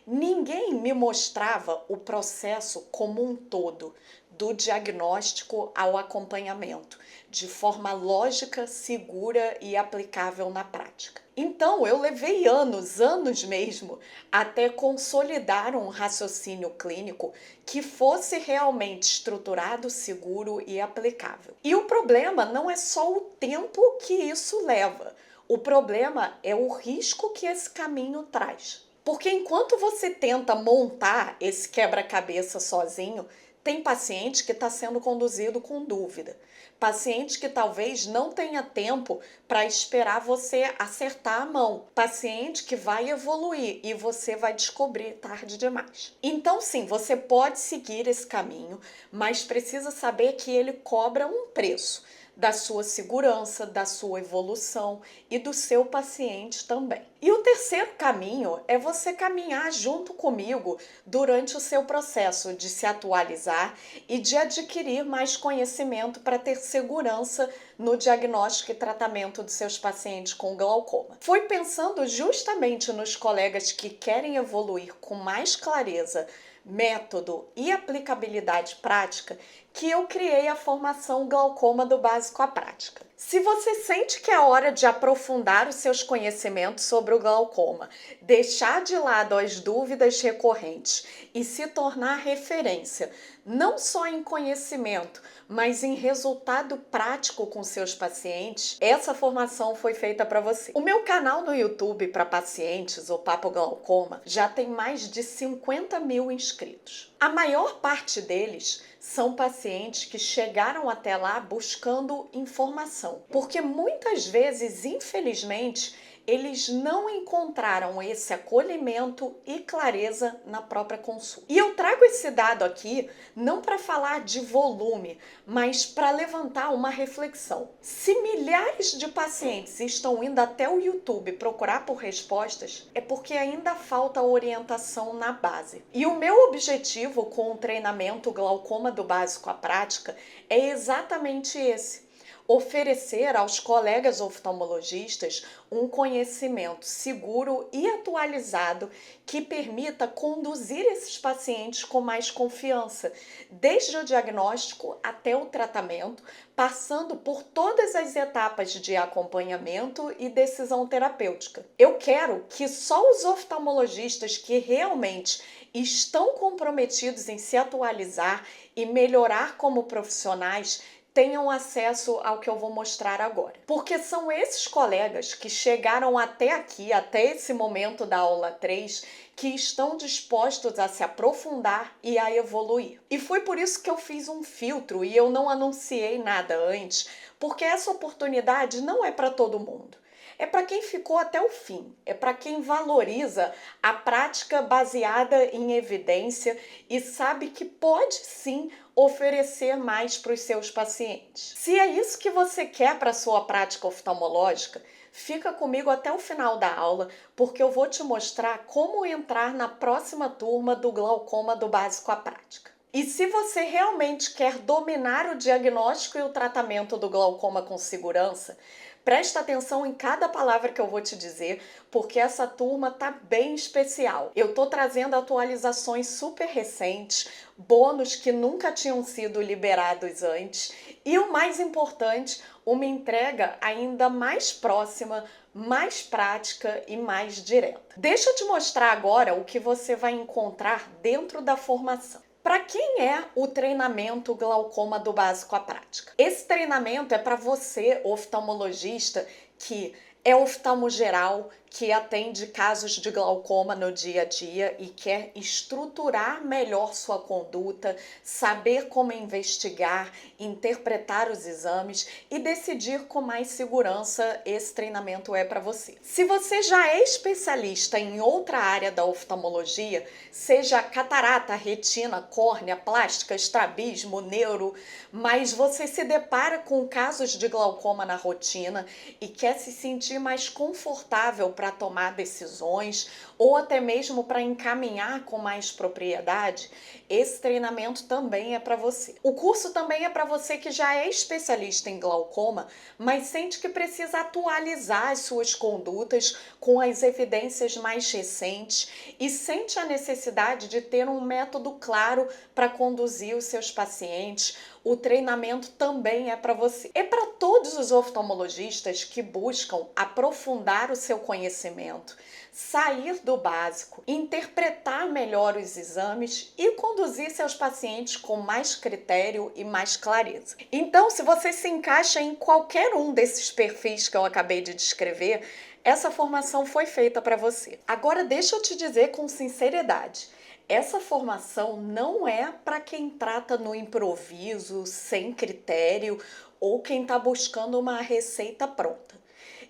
Ninguém me mostrava o processo como um todo, do diagnóstico ao acompanhamento, de forma lógica, segura e aplicável na prática. Então, eu levei anos mesmo, até consolidar um raciocínio clínico que fosse realmente estruturado, seguro e aplicável. E o problema não é só o tempo que isso leva, o problema é o risco que esse caminho traz. Porque enquanto você tenta montar esse quebra-cabeça sozinho, tem paciente que está sendo conduzido com dúvida. Paciente que talvez não tenha tempo para esperar você acertar a mão. Paciente que vai evoluir e você vai descobrir tarde demais. Então, sim, você pode seguir esse caminho, mas precisa saber que ele cobra um preço da sua segurança, da sua evolução e do seu paciente também. E o terceiro caminho é você caminhar junto comigo durante o seu processo de se atualizar e de adquirir mais conhecimento para ter segurança no diagnóstico e tratamento dos seus pacientes com glaucoma. Foi pensando justamente nos colegas que querem evoluir com mais clareza, método e aplicabilidade prática que eu criei a formação Glaucoma do Básico à Prática. Se você sente que é hora de aprofundar os seus conhecimentos sobre o glaucoma, deixar de lado as dúvidas recorrentes e se tornar referência, não só em conhecimento, mas em resultado prático com seus pacientes, essa formação foi feita para você. O meu canal no YouTube para pacientes, o Papo Glaucoma, já tem mais de 50 mil inscritos. A maior parte deles são pacientes que chegaram até lá buscando informação, porque muitas vezes, infelizmente, eles não encontraram esse acolhimento e clareza na própria consulta. E eu trago esse dado aqui não para falar de volume, mas para levantar uma reflexão. Se milhares de pacientes estão indo até o YouTube procurar por respostas, é porque ainda falta orientação na base. E o meu objetivo com o treinamento Glaucoma do Básico à Prática é exatamente esse: oferecer aos colegas oftalmologistas um conhecimento seguro e atualizado que permita conduzir esses pacientes com mais confiança, desde o diagnóstico até o tratamento, passando por todas as etapas de acompanhamento e decisão terapêutica. Eu quero que só os oftalmologistas que realmente estão comprometidos em se atualizar e melhorar como profissionais tenham acesso ao que eu vou mostrar agora. Porque são esses colegas que chegaram até aqui, até esse momento da aula 3, que estão dispostos a se aprofundar e a evoluir. E foi por isso que eu fiz um filtro e eu não anunciei nada antes, porque essa oportunidade não é para todo mundo. É para quem ficou até o fim, é para quem valoriza a prática baseada em evidência e sabe que pode sim oferecer mais para os seus pacientes. Se é isso que você quer para a sua prática oftalmológica, fica comigo até o final da aula, porque eu vou te mostrar como entrar na próxima turma do Glaucoma do Básico à Prática. E se você realmente quer dominar o diagnóstico e o tratamento do glaucoma com segurança, presta atenção em cada palavra que eu vou te dizer, porque essa turma tá bem especial. Eu tô trazendo atualizações super recentes, bônus que nunca tinham sido liberados antes e, o mais importante, uma entrega ainda mais próxima, mais prática e mais direta. Deixa eu te mostrar agora o que você vai encontrar dentro da formação. Para quem é o treinamento Glaucoma do Básico à Prática? Esse treinamento é para você, oftalmologista, que é oftalmo geral, que atende casos de glaucoma no dia a dia e quer estruturar melhor sua conduta, saber como investigar, interpretar os exames e decidir com mais segurança. Esse treinamento é para você. Se você já é especialista em outra área da oftalmologia, seja catarata, retina, córnea, plástica, estrabismo, neuro, mas você se depara com casos de glaucoma na rotina e quer se sentir sentir mais confortável para tomar decisões ou até mesmo para encaminhar com mais propriedade, esse treinamento também é para você. O curso também é para você que já é especialista em glaucoma, mas sente que precisa atualizar as suas condutas com as evidências mais recentes e sente a necessidade de ter um método claro para conduzir os seus pacientes. O treinamento também é para você. É para todos os oftalmologistas que buscam aprofundar o seu conhecimento, sair do básico, interpretar melhor os exames e conduzir seus pacientes com mais critério e mais clareza. Então, se você se encaixa em qualquer um desses perfis que eu acabei de descrever, essa formação foi feita para você. Agora, deixa eu te dizer com sinceridade, essa formação não é para quem trata no improviso, sem critério ou quem está buscando uma receita pronta.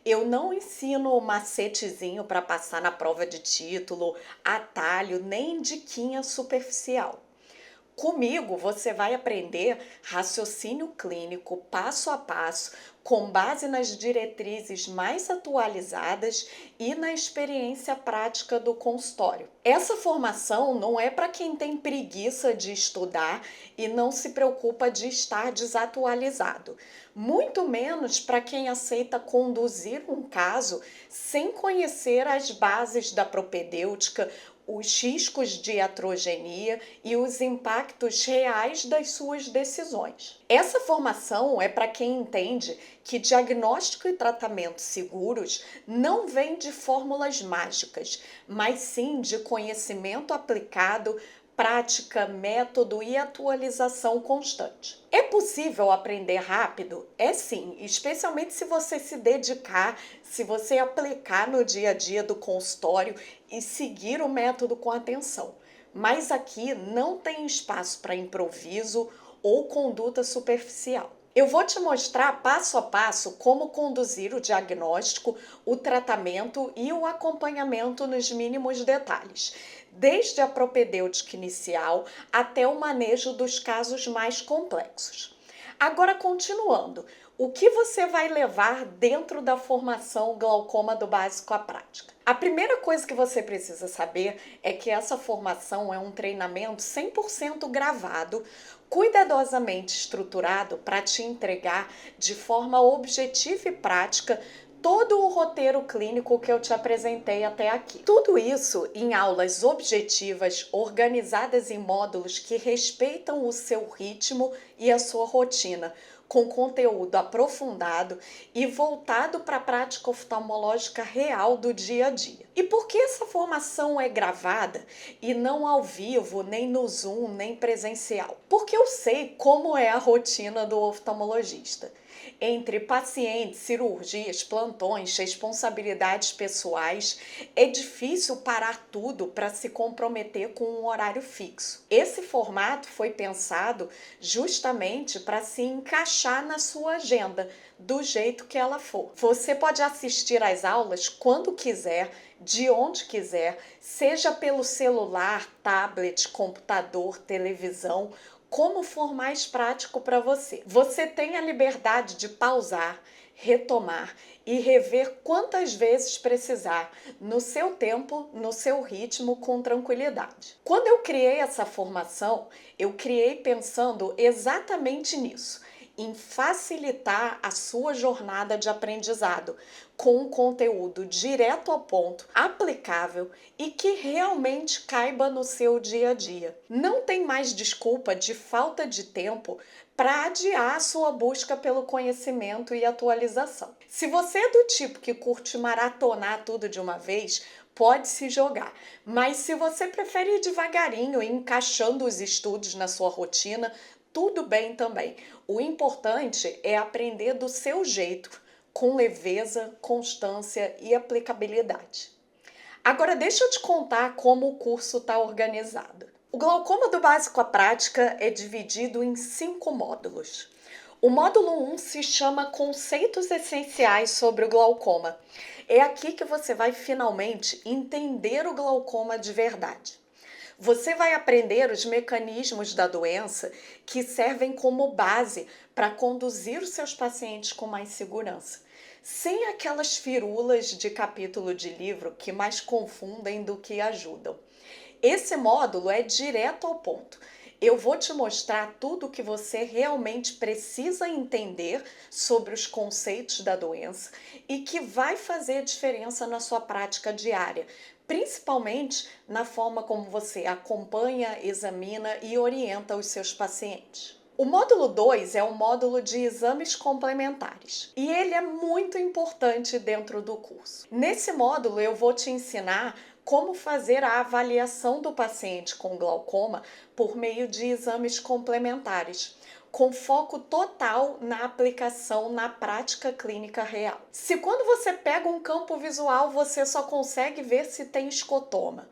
Eu não ensino macetezinho para passar na prova de título, atalho, nem diquinha superficial. Comigo você vai aprender raciocínio clínico passo a passo, com base nas diretrizes mais atualizadas e na experiência prática do consultório. Essa formação não é para quem tem preguiça de estudar e não se preocupa de estar desatualizado, muito menos para quem aceita conduzir um caso sem conhecer as bases da propedêutica, os riscos de iatrogenia e os impactos reais das suas decisões. Essa formação é para quem entende que diagnóstico e tratamento seguros não vêm de fórmulas mágicas, mas sim de conhecimento aplicado, prática, método e atualização constante. É possível aprender rápido? É sim, especialmente se você se dedicar, se você aplicar no dia a dia do consultório e seguir o método com atenção. Mas aqui não tem espaço para improviso ou conduta superficial. Eu vou te mostrar passo a passo como conduzir o diagnóstico, o tratamento e o acompanhamento nos mínimos detalhes, desde a propedêutica inicial até o manejo dos casos mais complexos. Agora, continuando, o que você vai levar dentro da formação Glaucoma do Básico à Prática? A primeira coisa que você precisa saber é que essa formação é um treinamento 100% gravado, cuidadosamente estruturado para te entregar de forma objetiva e prática todo o roteiro clínico que eu te apresentei até aqui. Tudo isso em aulas objetivas, organizadas em módulos que respeitam o seu ritmo e a sua rotina, com conteúdo aprofundado e voltado para a prática oftalmológica real do dia a dia. E por que essa formação é gravada e não ao vivo, nem no Zoom, nem presencial? Porque eu sei como é a rotina do oftalmologista. Entre pacientes, cirurgias, plantões, responsabilidades pessoais, é difícil parar tudo para se comprometer com um horário fixo. Esse formato foi pensado justamente para se encaixar na sua agenda, do jeito que ela for. Você pode assistir às aulas quando quiser, de onde quiser, seja pelo celular, tablet, computador, televisão, como for mais prático para você. Você tem a liberdade de pausar, retomar e rever quantas vezes precisar, no seu tempo, no seu ritmo, com tranquilidade. Quando eu criei essa formação, eu criei pensando exatamente nisso, em facilitar a sua jornada de aprendizado com um conteúdo direto ao ponto, aplicável e que realmente caiba no seu dia a dia. Não tem mais desculpa de falta de tempo para adiar a sua busca pelo conhecimento e atualização. Se você é do tipo que curte maratonar tudo de uma vez, pode se jogar, mas se você prefere ir devagarinho e encaixando os estudos na sua rotina, tudo bem também. O importante é aprender do seu jeito, com leveza, constância e aplicabilidade. Agora deixa eu te contar como o curso está organizado. O Glaucoma do Básico à Prática é dividido em 5 módulos. O módulo 1 se chama Conceitos Essenciais sobre o Glaucoma. É aqui que você vai finalmente entender o glaucoma de verdade. Você vai aprender os mecanismos da doença que servem como base para conduzir os seus pacientes com mais segurança, sem aquelas firulas de capítulo de livro que mais confundem do que ajudam. Esse módulo é direto ao ponto. Eu vou te mostrar tudo o que você realmente precisa entender sobre os conceitos da doença e que vai fazer diferença na sua prática diária, principalmente na forma como você acompanha, examina e orienta os seus pacientes. O módulo 2 é um módulo de exames complementares e ele é muito importante dentro do curso. Nesse módulo eu vou te ensinar como fazer a avaliação do paciente com glaucoma por meio de exames complementares, com foco total na aplicação na prática clínica real. Se quando você pega um campo visual você só consegue ver se tem escotoma,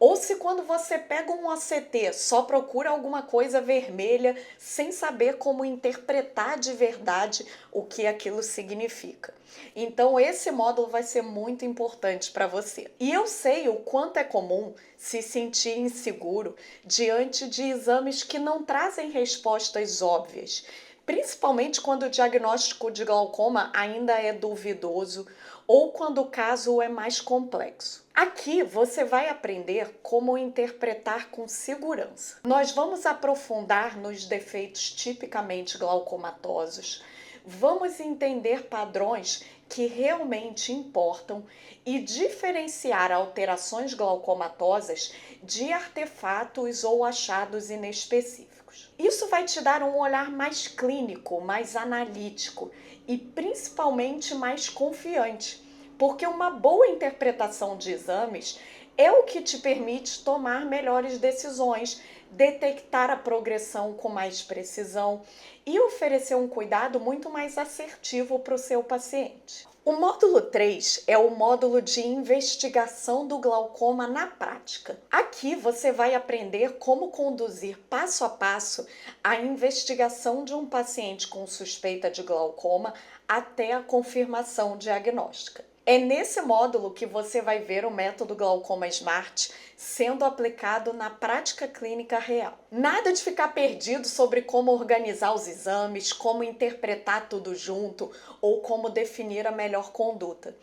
ou se quando você pega um OCT só procura alguma coisa vermelha sem saber como interpretar de verdade o que aquilo significa. Então esse módulo vai ser muito importante para você. E eu sei o quanto é comum se sentir inseguro diante de exames que não trazem respostas óbvias, principalmente quando o diagnóstico de glaucoma ainda é duvidoso ou quando o caso é mais complexo. Aqui você vai aprender como interpretar com segurança. Nós vamos aprofundar nos defeitos tipicamente glaucomatosos, vamos entender padrões que realmente importam e diferenciar alterações glaucomatosas de artefatos ou achados inespecíficos. Isso vai te dar um olhar mais clínico, mais analítico e principalmente mais confiante, porque uma boa interpretação de exames é o que te permite tomar melhores decisões, detectar a progressão com mais precisão e oferecer um cuidado muito mais assertivo para o seu paciente. O módulo 3 é o módulo de investigação do glaucoma na prática. Aqui você vai aprender como conduzir passo a passo a investigação de um paciente com suspeita de glaucoma até a confirmação diagnóstica. É nesse módulo que você vai ver o método Glaucoma Smart sendo aplicado na prática clínica real. Nada de ficar perdido sobre como organizar os exames, como interpretar tudo junto ou como definir a melhor conduta.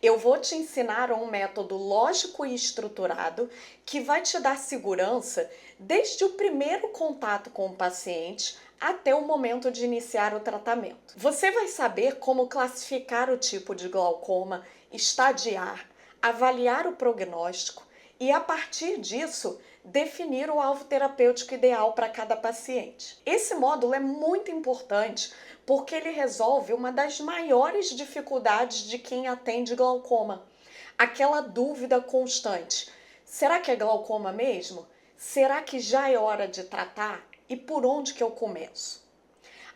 Eu vou te ensinar um método lógico e estruturado que vai te dar segurança desde o primeiro contato com o paciente até o momento de iniciar o tratamento. Você vai saber como classificar o tipo de glaucoma, estadiar, avaliar o prognóstico e, a partir disso, definir o alvo terapêutico ideal para cada paciente. Esse módulo é muito importante porque ele resolve uma das maiores dificuldades de quem atende glaucoma. Aquela dúvida constante: será que é glaucoma mesmo? Será que já é hora de tratar? E por onde que eu começo?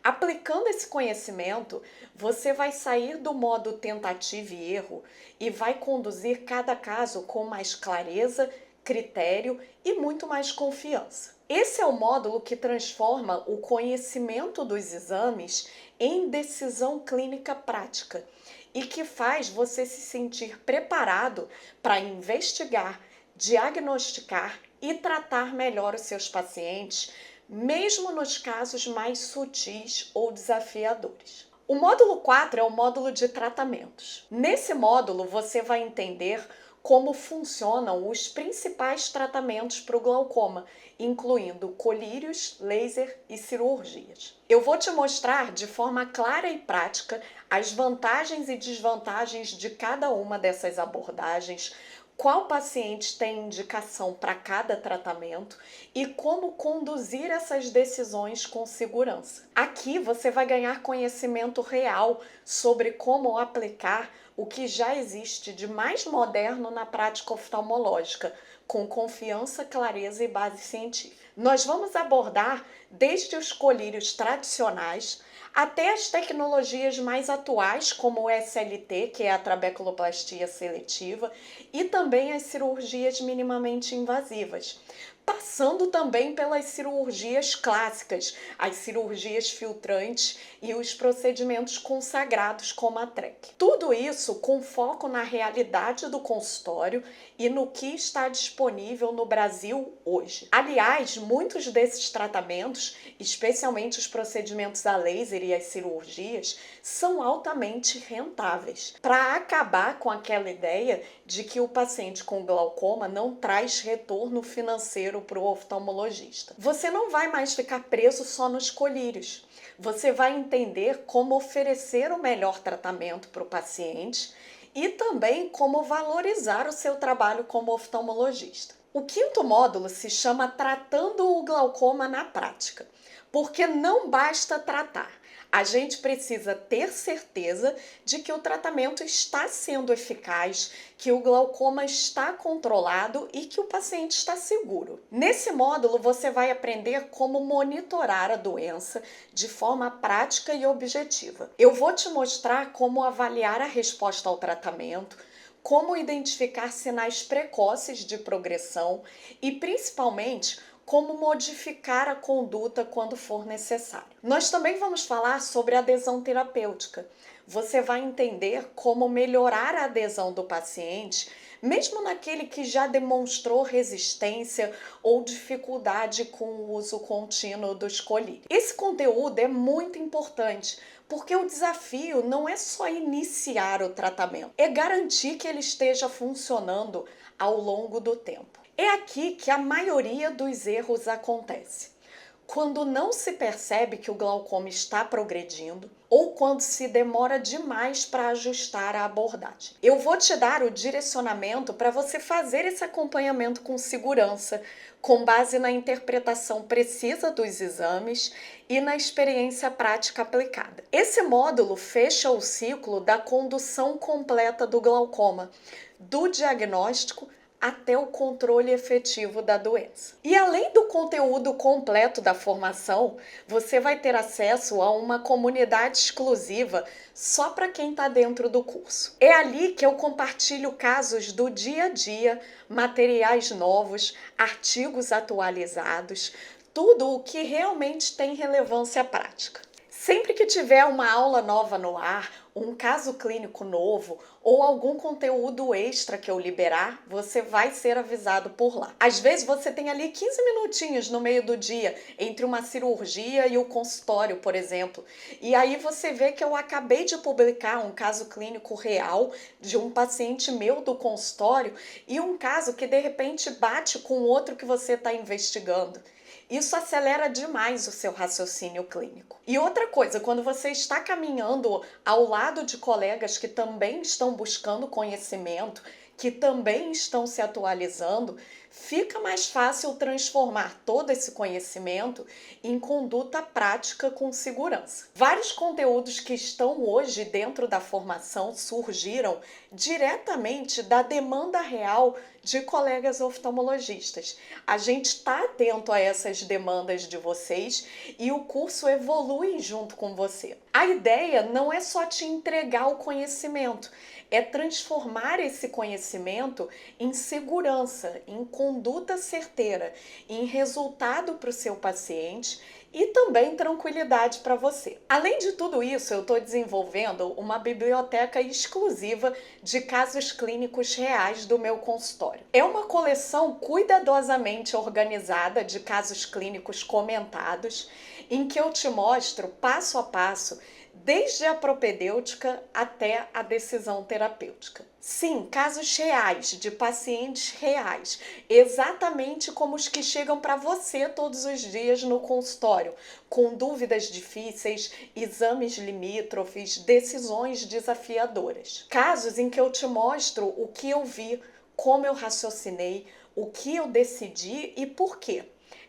Aplicando esse conhecimento, você vai sair do modo tentativa e erro e vai conduzir cada caso com mais clareza, critério e muito mais confiança. Esse é o módulo que transforma o conhecimento dos exames em decisão clínica prática e que faz você se sentir preparado para investigar, diagnosticar e tratar melhor os seus pacientes, mesmo nos casos mais sutis ou desafiadores. O módulo 4 é o módulo de tratamentos. Nesse módulo você vai entender como funcionam os principais tratamentos para o glaucoma, incluindo colírios, laser e cirurgias. Eu vou te mostrar de forma clara e prática as vantagens e desvantagens de cada uma dessas abordagens, qual paciente tem indicação para cada tratamento e como conduzir essas decisões com segurança. Aqui você vai ganhar conhecimento real sobre como aplicar o que já existe de mais moderno na prática oftalmológica, com confiança, clareza e base científica. Nós vamos abordar desde os colírios tradicionais até as tecnologias mais atuais, como o SLT, que é a trabeculoplastia seletiva, e também as cirurgias minimamente invasivas, passando também pelas cirurgias clássicas, as cirurgias filtrantes e os procedimentos consagrados como a TREC. Tudo isso com foco na realidade do consultório e no que está disponível no Brasil hoje. Aliás, muitos desses tratamentos, especialmente os procedimentos a laser e as cirurgias, são altamente rentáveis. Para acabar com aquela ideia de que o paciente com glaucoma não traz retorno financeiro para o oftalmologista. Você não vai mais ficar preso só nos colírios. Você vai entender como oferecer o melhor tratamento para o paciente e também como valorizar o seu trabalho como oftalmologista. O quinto módulo se chama Tratando o Glaucoma na Prática, porque não basta tratar. A gente precisa ter certeza de que o tratamento está sendo eficaz, que o glaucoma está controlado e que o paciente está seguro. Nesse módulo, você vai aprender como monitorar a doença de forma prática e objetiva. Eu vou te mostrar como avaliar a resposta ao tratamento, como identificar sinais precoces de progressão e, principalmente, como modificar a conduta quando for necessário. Nós também vamos falar sobre adesão terapêutica. Você vai entender como melhorar a adesão do paciente, mesmo naquele que já demonstrou resistência ou dificuldade com o uso contínuo dos colírios. Esse conteúdo é muito importante, porque o desafio não é só iniciar o tratamento, é garantir que ele esteja funcionando ao longo do tempo. É aqui que a maioria dos erros acontece. Quando não se percebe que o glaucoma está progredindo ou quando se demora demais para ajustar a abordagem. Eu vou te dar o direcionamento para você fazer esse acompanhamento com segurança, com base na interpretação precisa dos exames e na experiência prática aplicada. Esse módulo fecha o ciclo da condução completa do glaucoma, do diagnóstico até o controle efetivo da doença. E além do conteúdo completo da formação, você vai ter acesso a uma comunidade exclusiva só para quem está dentro do curso. É ali que eu compartilho casos do dia a dia, materiais novos, artigos atualizados, tudo o que realmente tem relevância prática. Sempre que tiver uma aula nova no ar, um caso clínico novo ou algum conteúdo extra que eu liberar, você vai ser avisado por lá. Às vezes você tem ali 15 minutinhos no meio do dia, entre uma cirurgia e o consultório, por exemplo. E aí você vê que eu acabei de publicar um caso clínico real de um paciente meu do consultório e um caso que de repente bate com outro que você está investigando. Isso acelera demais o seu raciocínio clínico. E outra coisa, quando você está caminhando ao lado de colegas que também estão buscando conhecimento, que também estão se atualizando, fica mais fácil transformar todo esse conhecimento em conduta prática com segurança. Vários conteúdos que estão hoje dentro da formação surgiram diretamente da demanda real de colegas oftalmologistas. A gente está atento a essas demandas de vocês e o curso evolui junto com você. A ideia não é só te entregar o conhecimento, é transformar esse conhecimento em segurança, em conduta certeira, em resultado para o seu paciente e também tranquilidade para você. Além de tudo isso, eu estou desenvolvendo uma biblioteca exclusiva de casos clínicos reais do meu consultório. É uma coleção cuidadosamente organizada de casos clínicos comentados, em que eu te mostro passo a passo desde a propedêutica até a decisão terapêutica. Sim, casos reais, de pacientes reais, exatamente como os que chegam para você todos os dias no consultório, com dúvidas difíceis, exames limítrofes, decisões desafiadoras. Casos em que eu te mostro o que eu vi, como eu raciocinei, o que eu decidi e por quê.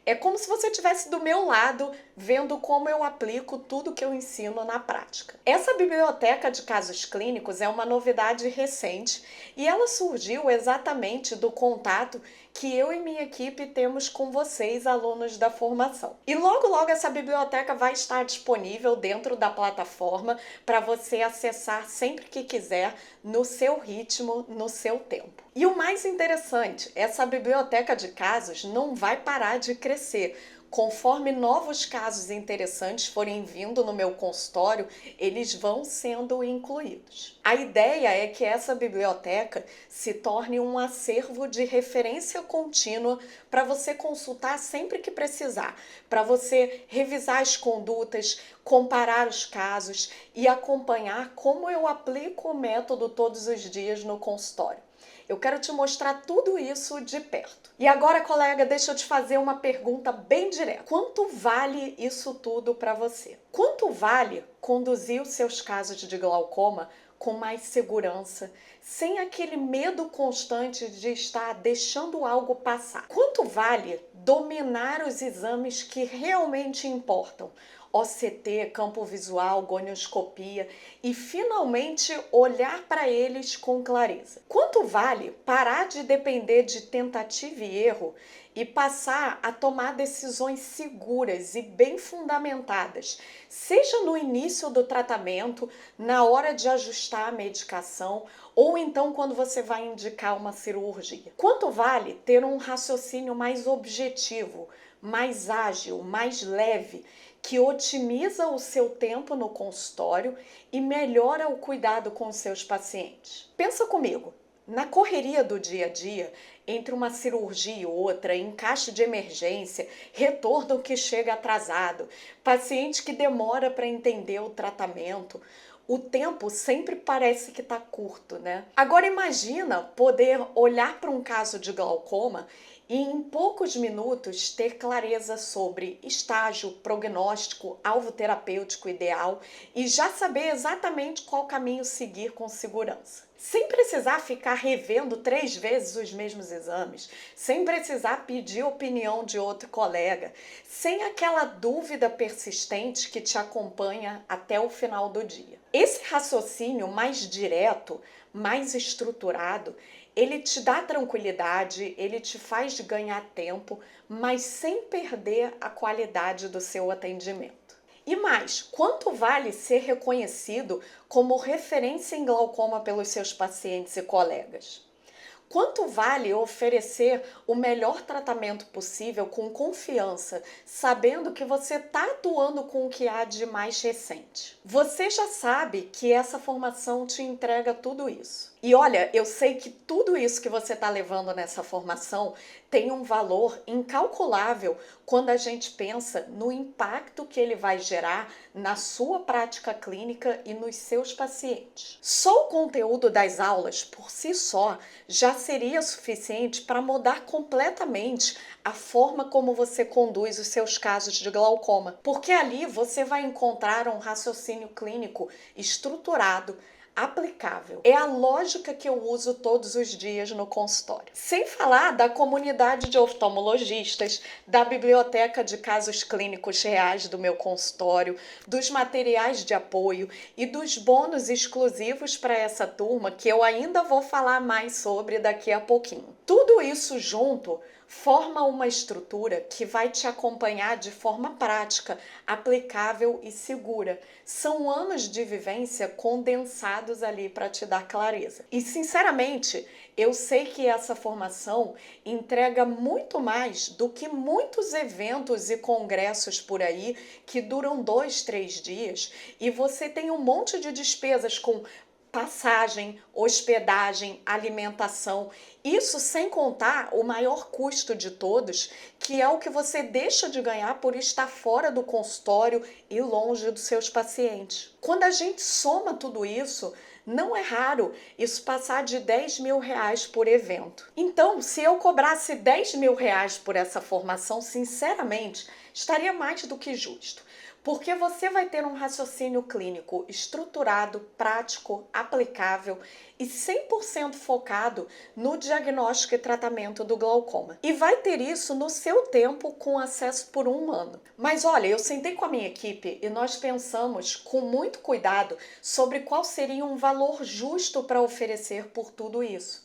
É como se você estivesse do meu lado, vendo como eu aplico tudo que eu ensino na prática. Essa biblioteca de casos clínicos é uma novidade recente e ela surgiu exatamente do contato que eu e minha equipe temos com vocês, alunos da formação. E logo, logo essa biblioteca vai estar disponível dentro da plataforma para você acessar sempre que quiser, no seu ritmo, no seu tempo. E o mais interessante, essa biblioteca de casos não vai parar de crescer. Conforme novos casos interessantes forem vindo no meu consultório, eles vão sendo incluídos. A ideia é que essa biblioteca se torne um acervo de referência contínua para você consultar sempre que precisar, para você revisar as condutas, comparar os casos e acompanhar como eu aplico o método todos os dias no consultório. Eu quero te mostrar tudo isso de perto. E agora, colega, deixa eu te fazer uma pergunta bem direta. Quanto vale isso tudo para você? Quanto vale conduzir os seus casos de glaucoma com mais segurança, sem aquele medo constante de estar deixando algo passar? Quanto vale dominar os exames que realmente importam? OCT, campo visual, gonioscopia e finalmente olhar para eles com clareza. Quanto vale parar de depender de tentativa e erro e passar a tomar decisões seguras e bem fundamentadas, seja no início do tratamento, na hora de ajustar a medicação ou então quando você vai indicar uma cirurgia? Quanto vale ter um raciocínio mais objetivo, mais ágil, mais leve, que otimiza o seu tempo no consultório e melhora o cuidado com os seus pacientes? Pensa comigo, na correria do dia a dia, entre uma cirurgia e outra, encaixe de emergência, retorno que chega atrasado, paciente que demora para entender o tratamento, o tempo sempre parece que está curto, né? Agora imagina poder olhar para um caso de glaucoma e em poucos minutos ter clareza sobre estágio, prognóstico, alvo terapêutico ideal e já saber exatamente qual caminho seguir com segurança. Sem precisar ficar revendo 3 vezes os mesmos exames, sem precisar pedir opinião de outro colega, sem aquela dúvida persistente que te acompanha até o final do dia. Esse raciocínio mais direto, mais estruturado, ele te dá tranquilidade, ele te faz ganhar tempo, mas sem perder a qualidade do seu atendimento. E mais, quanto vale ser reconhecido como referência em glaucoma pelos seus pacientes e colegas? Quanto vale oferecer o melhor tratamento possível com confiança, sabendo que você está atuando com o que há de mais recente? Você já sabe que essa formação te entrega tudo isso. E olha, eu sei que tudo isso que você está levando nessa formação tem um valor incalculável quando a gente pensa no impacto que ele vai gerar na sua prática clínica e nos seus pacientes. Só o conteúdo das aulas, por si só, já seria suficiente para mudar completamente a forma como você conduz os seus casos de glaucoma, porque ali você vai encontrar um raciocínio clínico estruturado, aplicável. É a lógica que eu uso todos os dias no consultório. Sem falar da comunidade de oftalmologistas, da biblioteca de casos clínicos reais do meu consultório, dos materiais de apoio e dos bônus exclusivos para essa turma que eu ainda vou falar mais sobre daqui a pouquinho. Tudo isso junto forma uma estrutura que vai te acompanhar de forma prática, aplicável e segura. São anos de vivência condensados ali para te dar clareza. E, sinceramente, eu sei que essa formação entrega muito mais do que muitos eventos e congressos por aí que duram 2, 3 dias e você tem um monte de despesas com passagem, hospedagem, alimentação, isso sem contar o maior custo de todos, que é o que você deixa de ganhar por estar fora do consultório e longe dos seus pacientes. Quando a gente soma tudo isso, não é raro isso passar de R$10.000 por evento. Então, se eu cobrasse R$10.000 por essa formação, sinceramente, estaria mais do que justo. Porque você vai ter um raciocínio clínico estruturado, prático, aplicável e 100% focado no diagnóstico e tratamento do glaucoma. E vai ter isso no seu tempo, com acesso por 1 ano. Mas olha, eu sentei com a minha equipe e nós pensamos com muito cuidado sobre qual seria um valor justo para oferecer por tudo isso.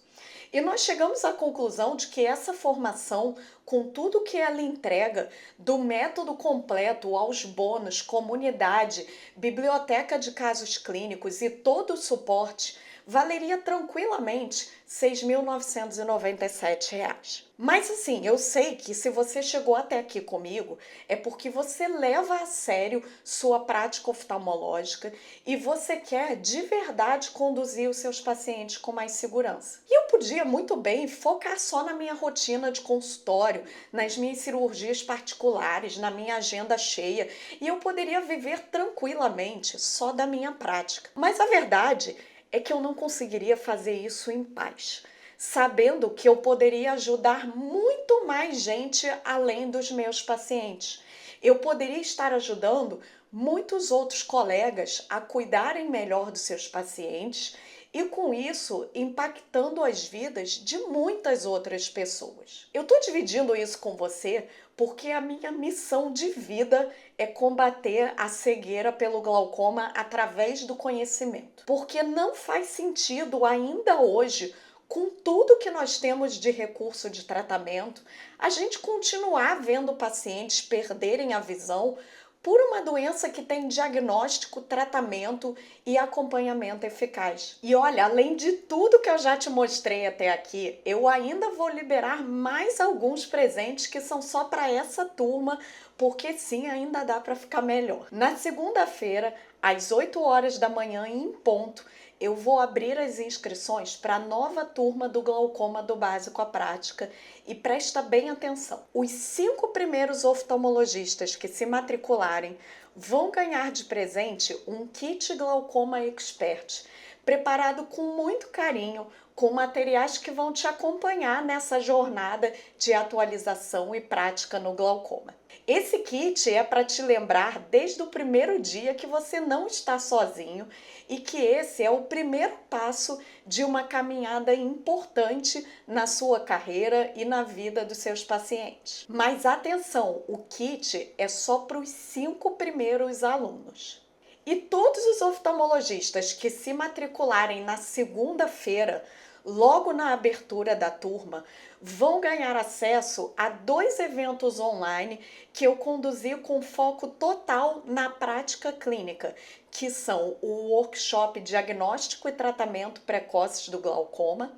E nós chegamos à conclusão de que essa formação, com tudo que ela entrega, do método completo aos bônus, comunidade, biblioteca de casos clínicos e todo o suporte, valeria tranquilamente R$ 6.997. Mas assim, eu sei que se você chegou até aqui comigo, é porque você leva a sério sua prática oftalmológica e você quer de verdade conduzir os seus pacientes com mais segurança. E eu podia muito bem focar só na minha rotina de consultório, nas minhas cirurgias particulares, na minha agenda cheia, e eu poderia viver tranquilamente só da minha prática. Mas a verdade é que eu não conseguiria fazer isso em paz, sabendo que eu poderia ajudar muito mais gente além dos meus pacientes. Eu poderia estar ajudando muitos outros colegas a cuidarem melhor dos seus pacientes e, com isso, impactando as vidas de muitas outras pessoas. Eu estou dividindo isso com você porque a minha missão de vida é combater a cegueira pelo glaucoma através do conhecimento. Porque não faz sentido ainda hoje, com tudo que nós temos de recurso de tratamento, a gente continuar vendo pacientes perderem a visão por uma doença que tem diagnóstico, tratamento e acompanhamento eficaz. E olha, além de tudo que eu já te mostrei até aqui, eu ainda vou liberar mais alguns presentes que são só para essa turma, porque sim, ainda dá para ficar melhor. Na segunda-feira, às 8 horas da manhã em ponto, eu vou abrir as inscrições para a nova turma do glaucoma do básico à prática e presta bem atenção. Os 5 primeiros oftalmologistas que se matricularem vão ganhar de presente um kit Glaucoma Expert, preparado com muito carinho, com materiais que vão te acompanhar nessa jornada de atualização e prática no glaucoma. Esse kit é para te lembrar desde o primeiro dia que você não está sozinho e que esse é o primeiro passo de uma caminhada importante na sua carreira e na vida dos seus pacientes. Mas atenção, o kit é só para os 5 primeiros alunos. E todos os oftalmologistas que se matricularem na segunda-feira, logo na abertura da turma, vão ganhar acesso a 2 eventos online que eu conduzi com foco total na prática clínica, que são o workshop Diagnóstico e Tratamento Precoces do Glaucoma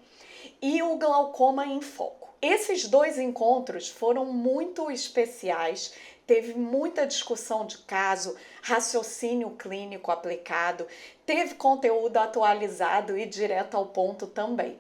e o Glaucoma em Foco. Esses 2 encontros foram muito especiais, teve muita discussão de caso, raciocínio clínico aplicado, teve conteúdo atualizado e direto ao ponto também.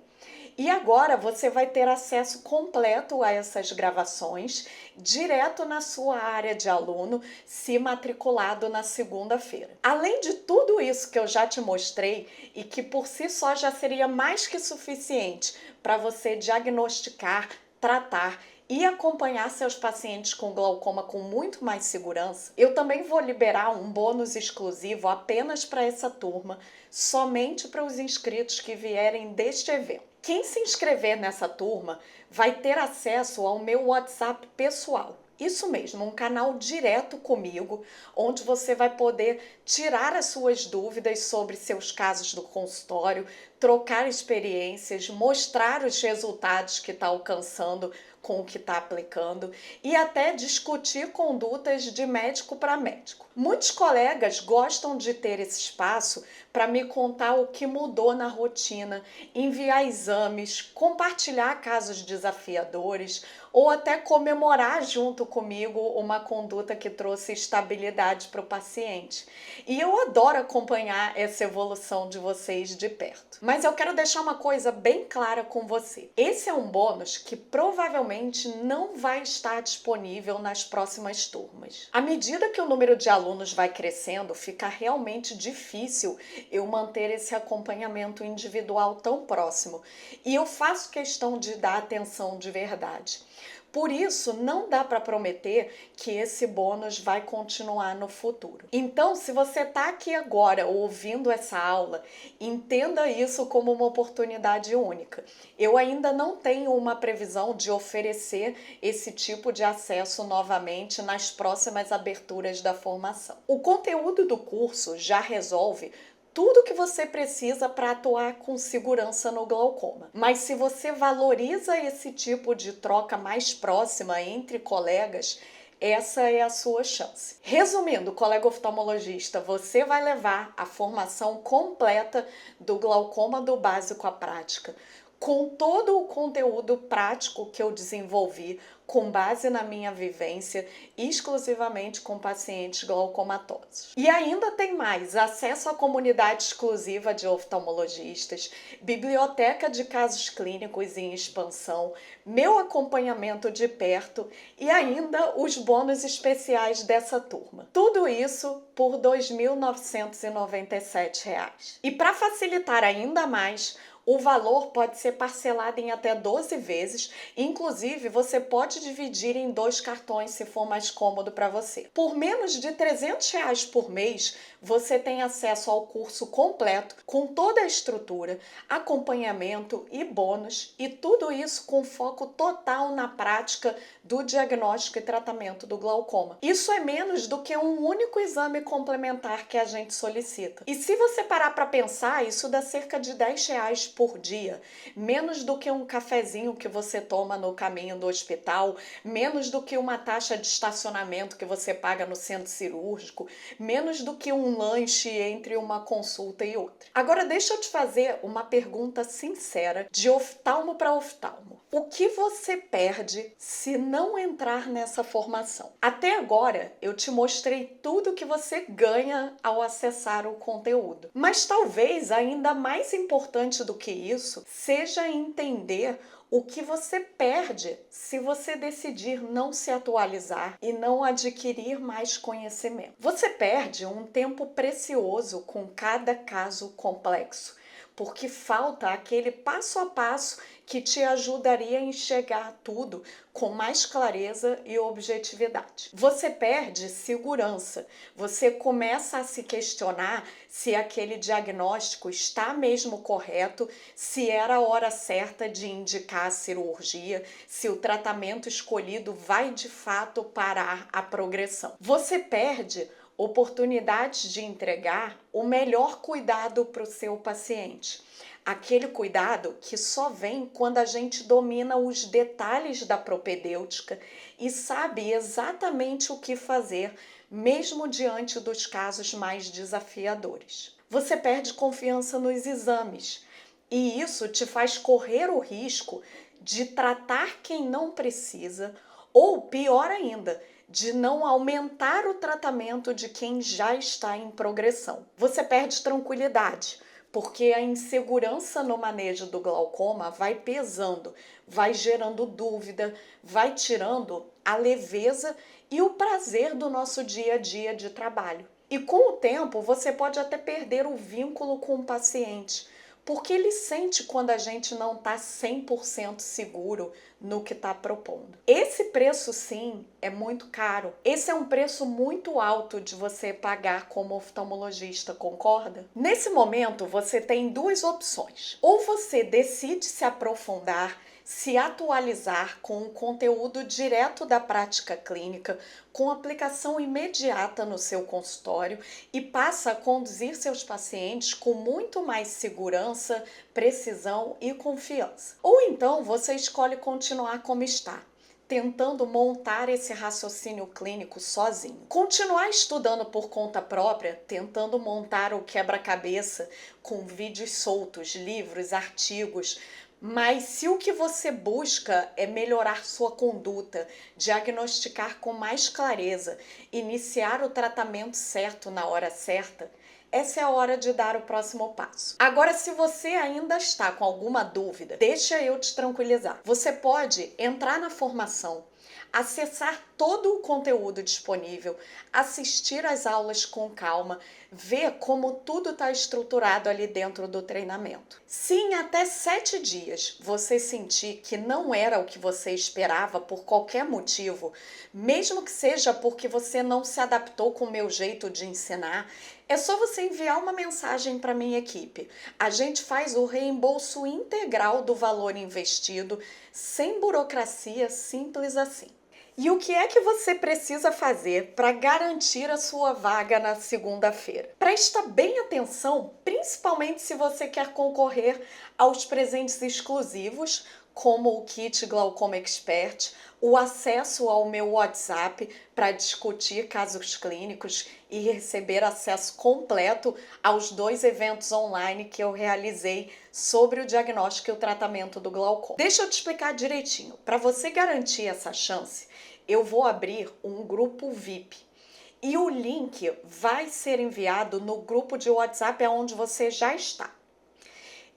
E agora você vai ter acesso completo a essas gravações, direto na sua área de aluno, se matriculado na segunda-feira. Além de tudo isso que eu já te mostrei e que por si só já seria mais que suficiente para você diagnosticar, tratar e acompanhar seus pacientes com glaucoma com muito mais segurança, eu também vou liberar um bônus exclusivo apenas para essa turma, somente para os inscritos que vierem deste evento. Quem se inscrever nessa turma vai ter acesso ao meu WhatsApp pessoal. Isso mesmo, um canal direto comigo, onde você vai poder tirar as suas dúvidas sobre seus casos do consultório, trocar experiências, mostrar os resultados que está alcançando com o que está aplicando e até discutir condutas de médico para médico. Muitos colegas gostam de ter esse espaço para me contar o que mudou na rotina, enviar exames, compartilhar casos desafiadores ou até comemorar junto comigo uma conduta que trouxe estabilidade para o paciente. E eu adoro acompanhar essa evolução de vocês de perto. Mas eu quero deixar uma coisa bem clara com você. Esse é um bônus que provavelmente não vai estar disponível nas próximas turmas. À medida que o número de alunos vai crescendo, fica realmente difícil eu manter esse acompanhamento individual tão próximo. E eu faço questão de dar atenção de verdade. Por isso, não dá para prometer que esse bônus vai continuar no futuro. Então, se você está aqui agora ouvindo essa aula, entenda isso como uma oportunidade única. Eu ainda não tenho uma previsão de oferecer esse tipo de acesso novamente nas próximas aberturas da formação. O conteúdo do curso já resolve tudo que você precisa para atuar com segurança no glaucoma. Mas se você valoriza esse tipo de troca mais próxima entre colegas, essa é a sua chance. Resumindo, colega oftalmologista, você vai levar a formação completa do glaucoma do básico à prática, com todo o conteúdo prático que eu desenvolvi com base na minha vivência, exclusivamente com pacientes glaucomatosos. E ainda tem mais: acesso à comunidade exclusiva de oftalmologistas, biblioteca de casos clínicos em expansão, meu acompanhamento de perto e ainda os bônus especiais dessa turma. Tudo isso por R$ 2.997. E para facilitar ainda mais, o valor pode ser parcelado em até 12 vezes, inclusive você pode dividir em 2 cartões se for mais cômodo para você. Por menos de R$ 300 por mês, você tem acesso ao curso completo, com toda a estrutura, acompanhamento e bônus, e tudo isso com foco total na prática do diagnóstico e tratamento do glaucoma. Isso é menos do que um único exame complementar que a gente solicita. E se você parar para pensar, isso dá cerca de R$ 10 por dia, menos do que um cafezinho que você toma no caminho do hospital, menos do que uma taxa de estacionamento que você paga no centro cirúrgico, menos do que um lanche entre uma consulta e outra. Agora deixa eu te fazer uma pergunta sincera, de oftalmo para oftalmo. O que você perde se não entrar nessa formação? Até agora eu te mostrei tudo que você ganha ao acessar o conteúdo, mas talvez ainda mais importante do que isso seja entender o que você perde se você decidir não se atualizar e não adquirir mais conhecimento. Você perde um tempo precioso com cada caso complexo, porque falta aquele passo a passo que te ajudaria a enxergar tudo com mais clareza e objetividade. Você perde segurança, você começa a se questionar se aquele diagnóstico está mesmo correto, se era a hora certa de indicar a cirurgia, se o tratamento escolhido vai de fato parar a progressão. Você perde oportunidades de entregar o melhor cuidado para o seu paciente. Aquele cuidado que só vem quando a gente domina os detalhes da propedêutica e sabe exatamente o que fazer, mesmo diante dos casos mais desafiadores. Você perde confiança nos exames e isso te faz correr o risco de tratar quem não precisa ou, pior ainda, de não aumentar o tratamento de quem já está em progressão. Você perde tranquilidade, porque a insegurança no manejo do glaucoma vai pesando, vai gerando dúvida, vai tirando a leveza e o prazer do nosso dia a dia de trabalho. E com o tempo, você pode até perder o vínculo com o paciente, porque ele sente quando a gente não está 100% seguro no que está propondo. Esse preço, sim, é muito caro. Esse é um preço muito alto de você pagar como oftalmologista, concorda? Nesse momento, você tem 2 opções. Ou você decide se aprofundar, se atualizar com o conteúdo direto da prática clínica, com aplicação imediata no seu consultório e passa a conduzir seus pacientes com muito mais segurança, precisão e confiança. Ou então você escolhe continuar como está, tentando montar esse raciocínio clínico sozinho. Continuar estudando por conta própria, tentando montar o quebra-cabeça com vídeos soltos, livros, artigos. Mas se o que você busca é melhorar sua conduta, diagnosticar com mais clareza, iniciar o tratamento certo na hora certa, essa é a hora de dar o próximo passo. Agora, se você ainda está com alguma dúvida, deixa eu te tranquilizar. Você pode entrar na formação, acessar todo o conteúdo disponível, assistir às aulas com calma, ver como tudo está estruturado ali dentro do treinamento. Se em até 7 dias você sentir que não era o que você esperava por qualquer motivo, mesmo que seja porque você não se adaptou com o meu jeito de ensinar, é só você enviar uma mensagem para minha equipe. A gente faz o reembolso integral do valor investido, sem burocracia, simples assim. E o que é que você precisa fazer para garantir a sua vaga na segunda-feira? Presta bem atenção, principalmente se você quer concorrer aos presentes exclusivos, como o kit Glaucoma Expert, o acesso ao meu WhatsApp para discutir casos clínicos e receber acesso completo aos 2 eventos online que eu realizei sobre o diagnóstico e o tratamento do glaucoma. Deixa eu te explicar direitinho. Para você garantir essa chance, eu vou abrir um grupo VIP. E o link vai ser enviado no grupo de WhatsApp onde você já está.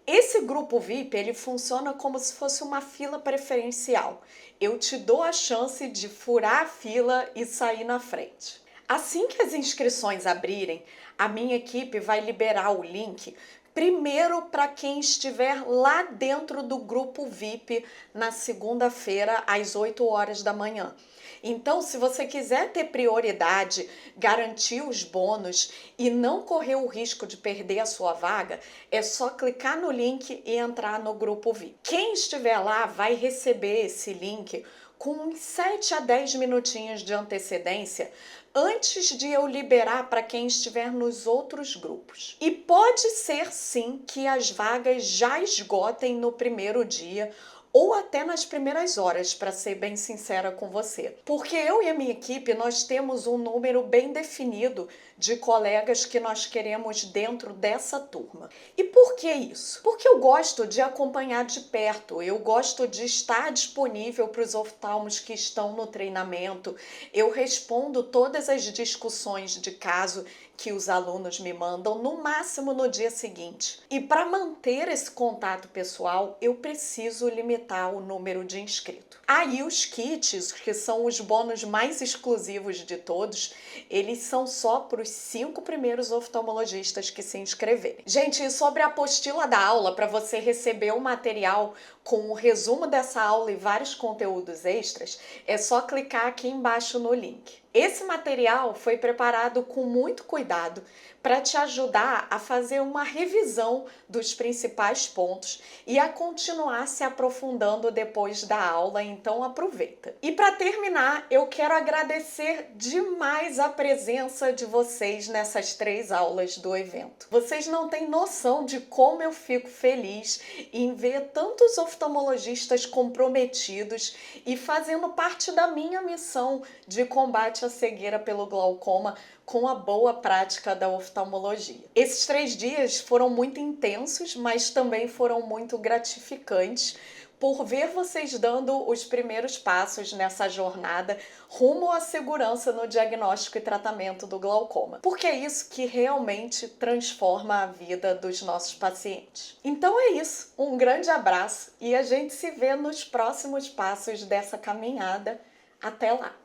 Esse grupo VIP, ele funciona como se fosse uma fila preferencial. Eu te dou a chance de furar a fila e sair na frente. Assim que as inscrições abrirem, a minha equipe vai liberar o link primeiro para quem estiver lá dentro do grupo VIP na segunda-feira às 8 horas da manhã. Então, se você quiser ter prioridade, garantir os bônus e não correr o risco de perder a sua vaga, é só clicar no link e entrar no grupo VIP. Quem estiver lá vai receber esse link com uns 7 a 10 minutinhos de antecedência antes de eu liberar para quem estiver nos outros grupos. E pode ser sim que as vagas já esgotem no primeiro dia ou até nas primeiras horas, para ser bem sincera com você. Porque eu e a minha equipe, nós temos um número bem definido de colegas que nós queremos dentro dessa turma. E por que isso? Porque eu gosto de acompanhar de perto, eu gosto de estar disponível para os oftalmos que estão no treinamento, eu respondo todas as discussões de caso que os alunos me mandam, no máximo no dia seguinte. E para manter esse contato pessoal, eu preciso limitar o número de inscritos. Aí os kits, que são os bônus mais exclusivos de todos, eles são só para os 5 primeiros oftalmologistas que se inscreverem. Gente, e sobre a apostila da aula, para você receber o material com o resumo dessa aula e vários conteúdos extras, é só clicar aqui embaixo no link. Esse material foi preparado com muito cuidado para te ajudar a fazer uma revisão dos principais pontos e a continuar se aprofundando depois da aula, então aproveita. E para terminar, eu quero agradecer demais a presença de vocês nessas 3 aulas do evento. Vocês não têm noção de como eu fico feliz em ver tantos oftalmologistas comprometidos e fazendo parte da minha missão de combate à cegueira pelo glaucoma com a boa prática da oftalmologia. Esses 3 dias foram muito intensos, mas também foram muito gratificantes por ver vocês dando os primeiros passos nessa jornada rumo à segurança no diagnóstico e tratamento do glaucoma. Porque é isso que realmente transforma a vida dos nossos pacientes. Então é isso, um grande abraço e a gente se vê nos próximos passos dessa caminhada. Até lá!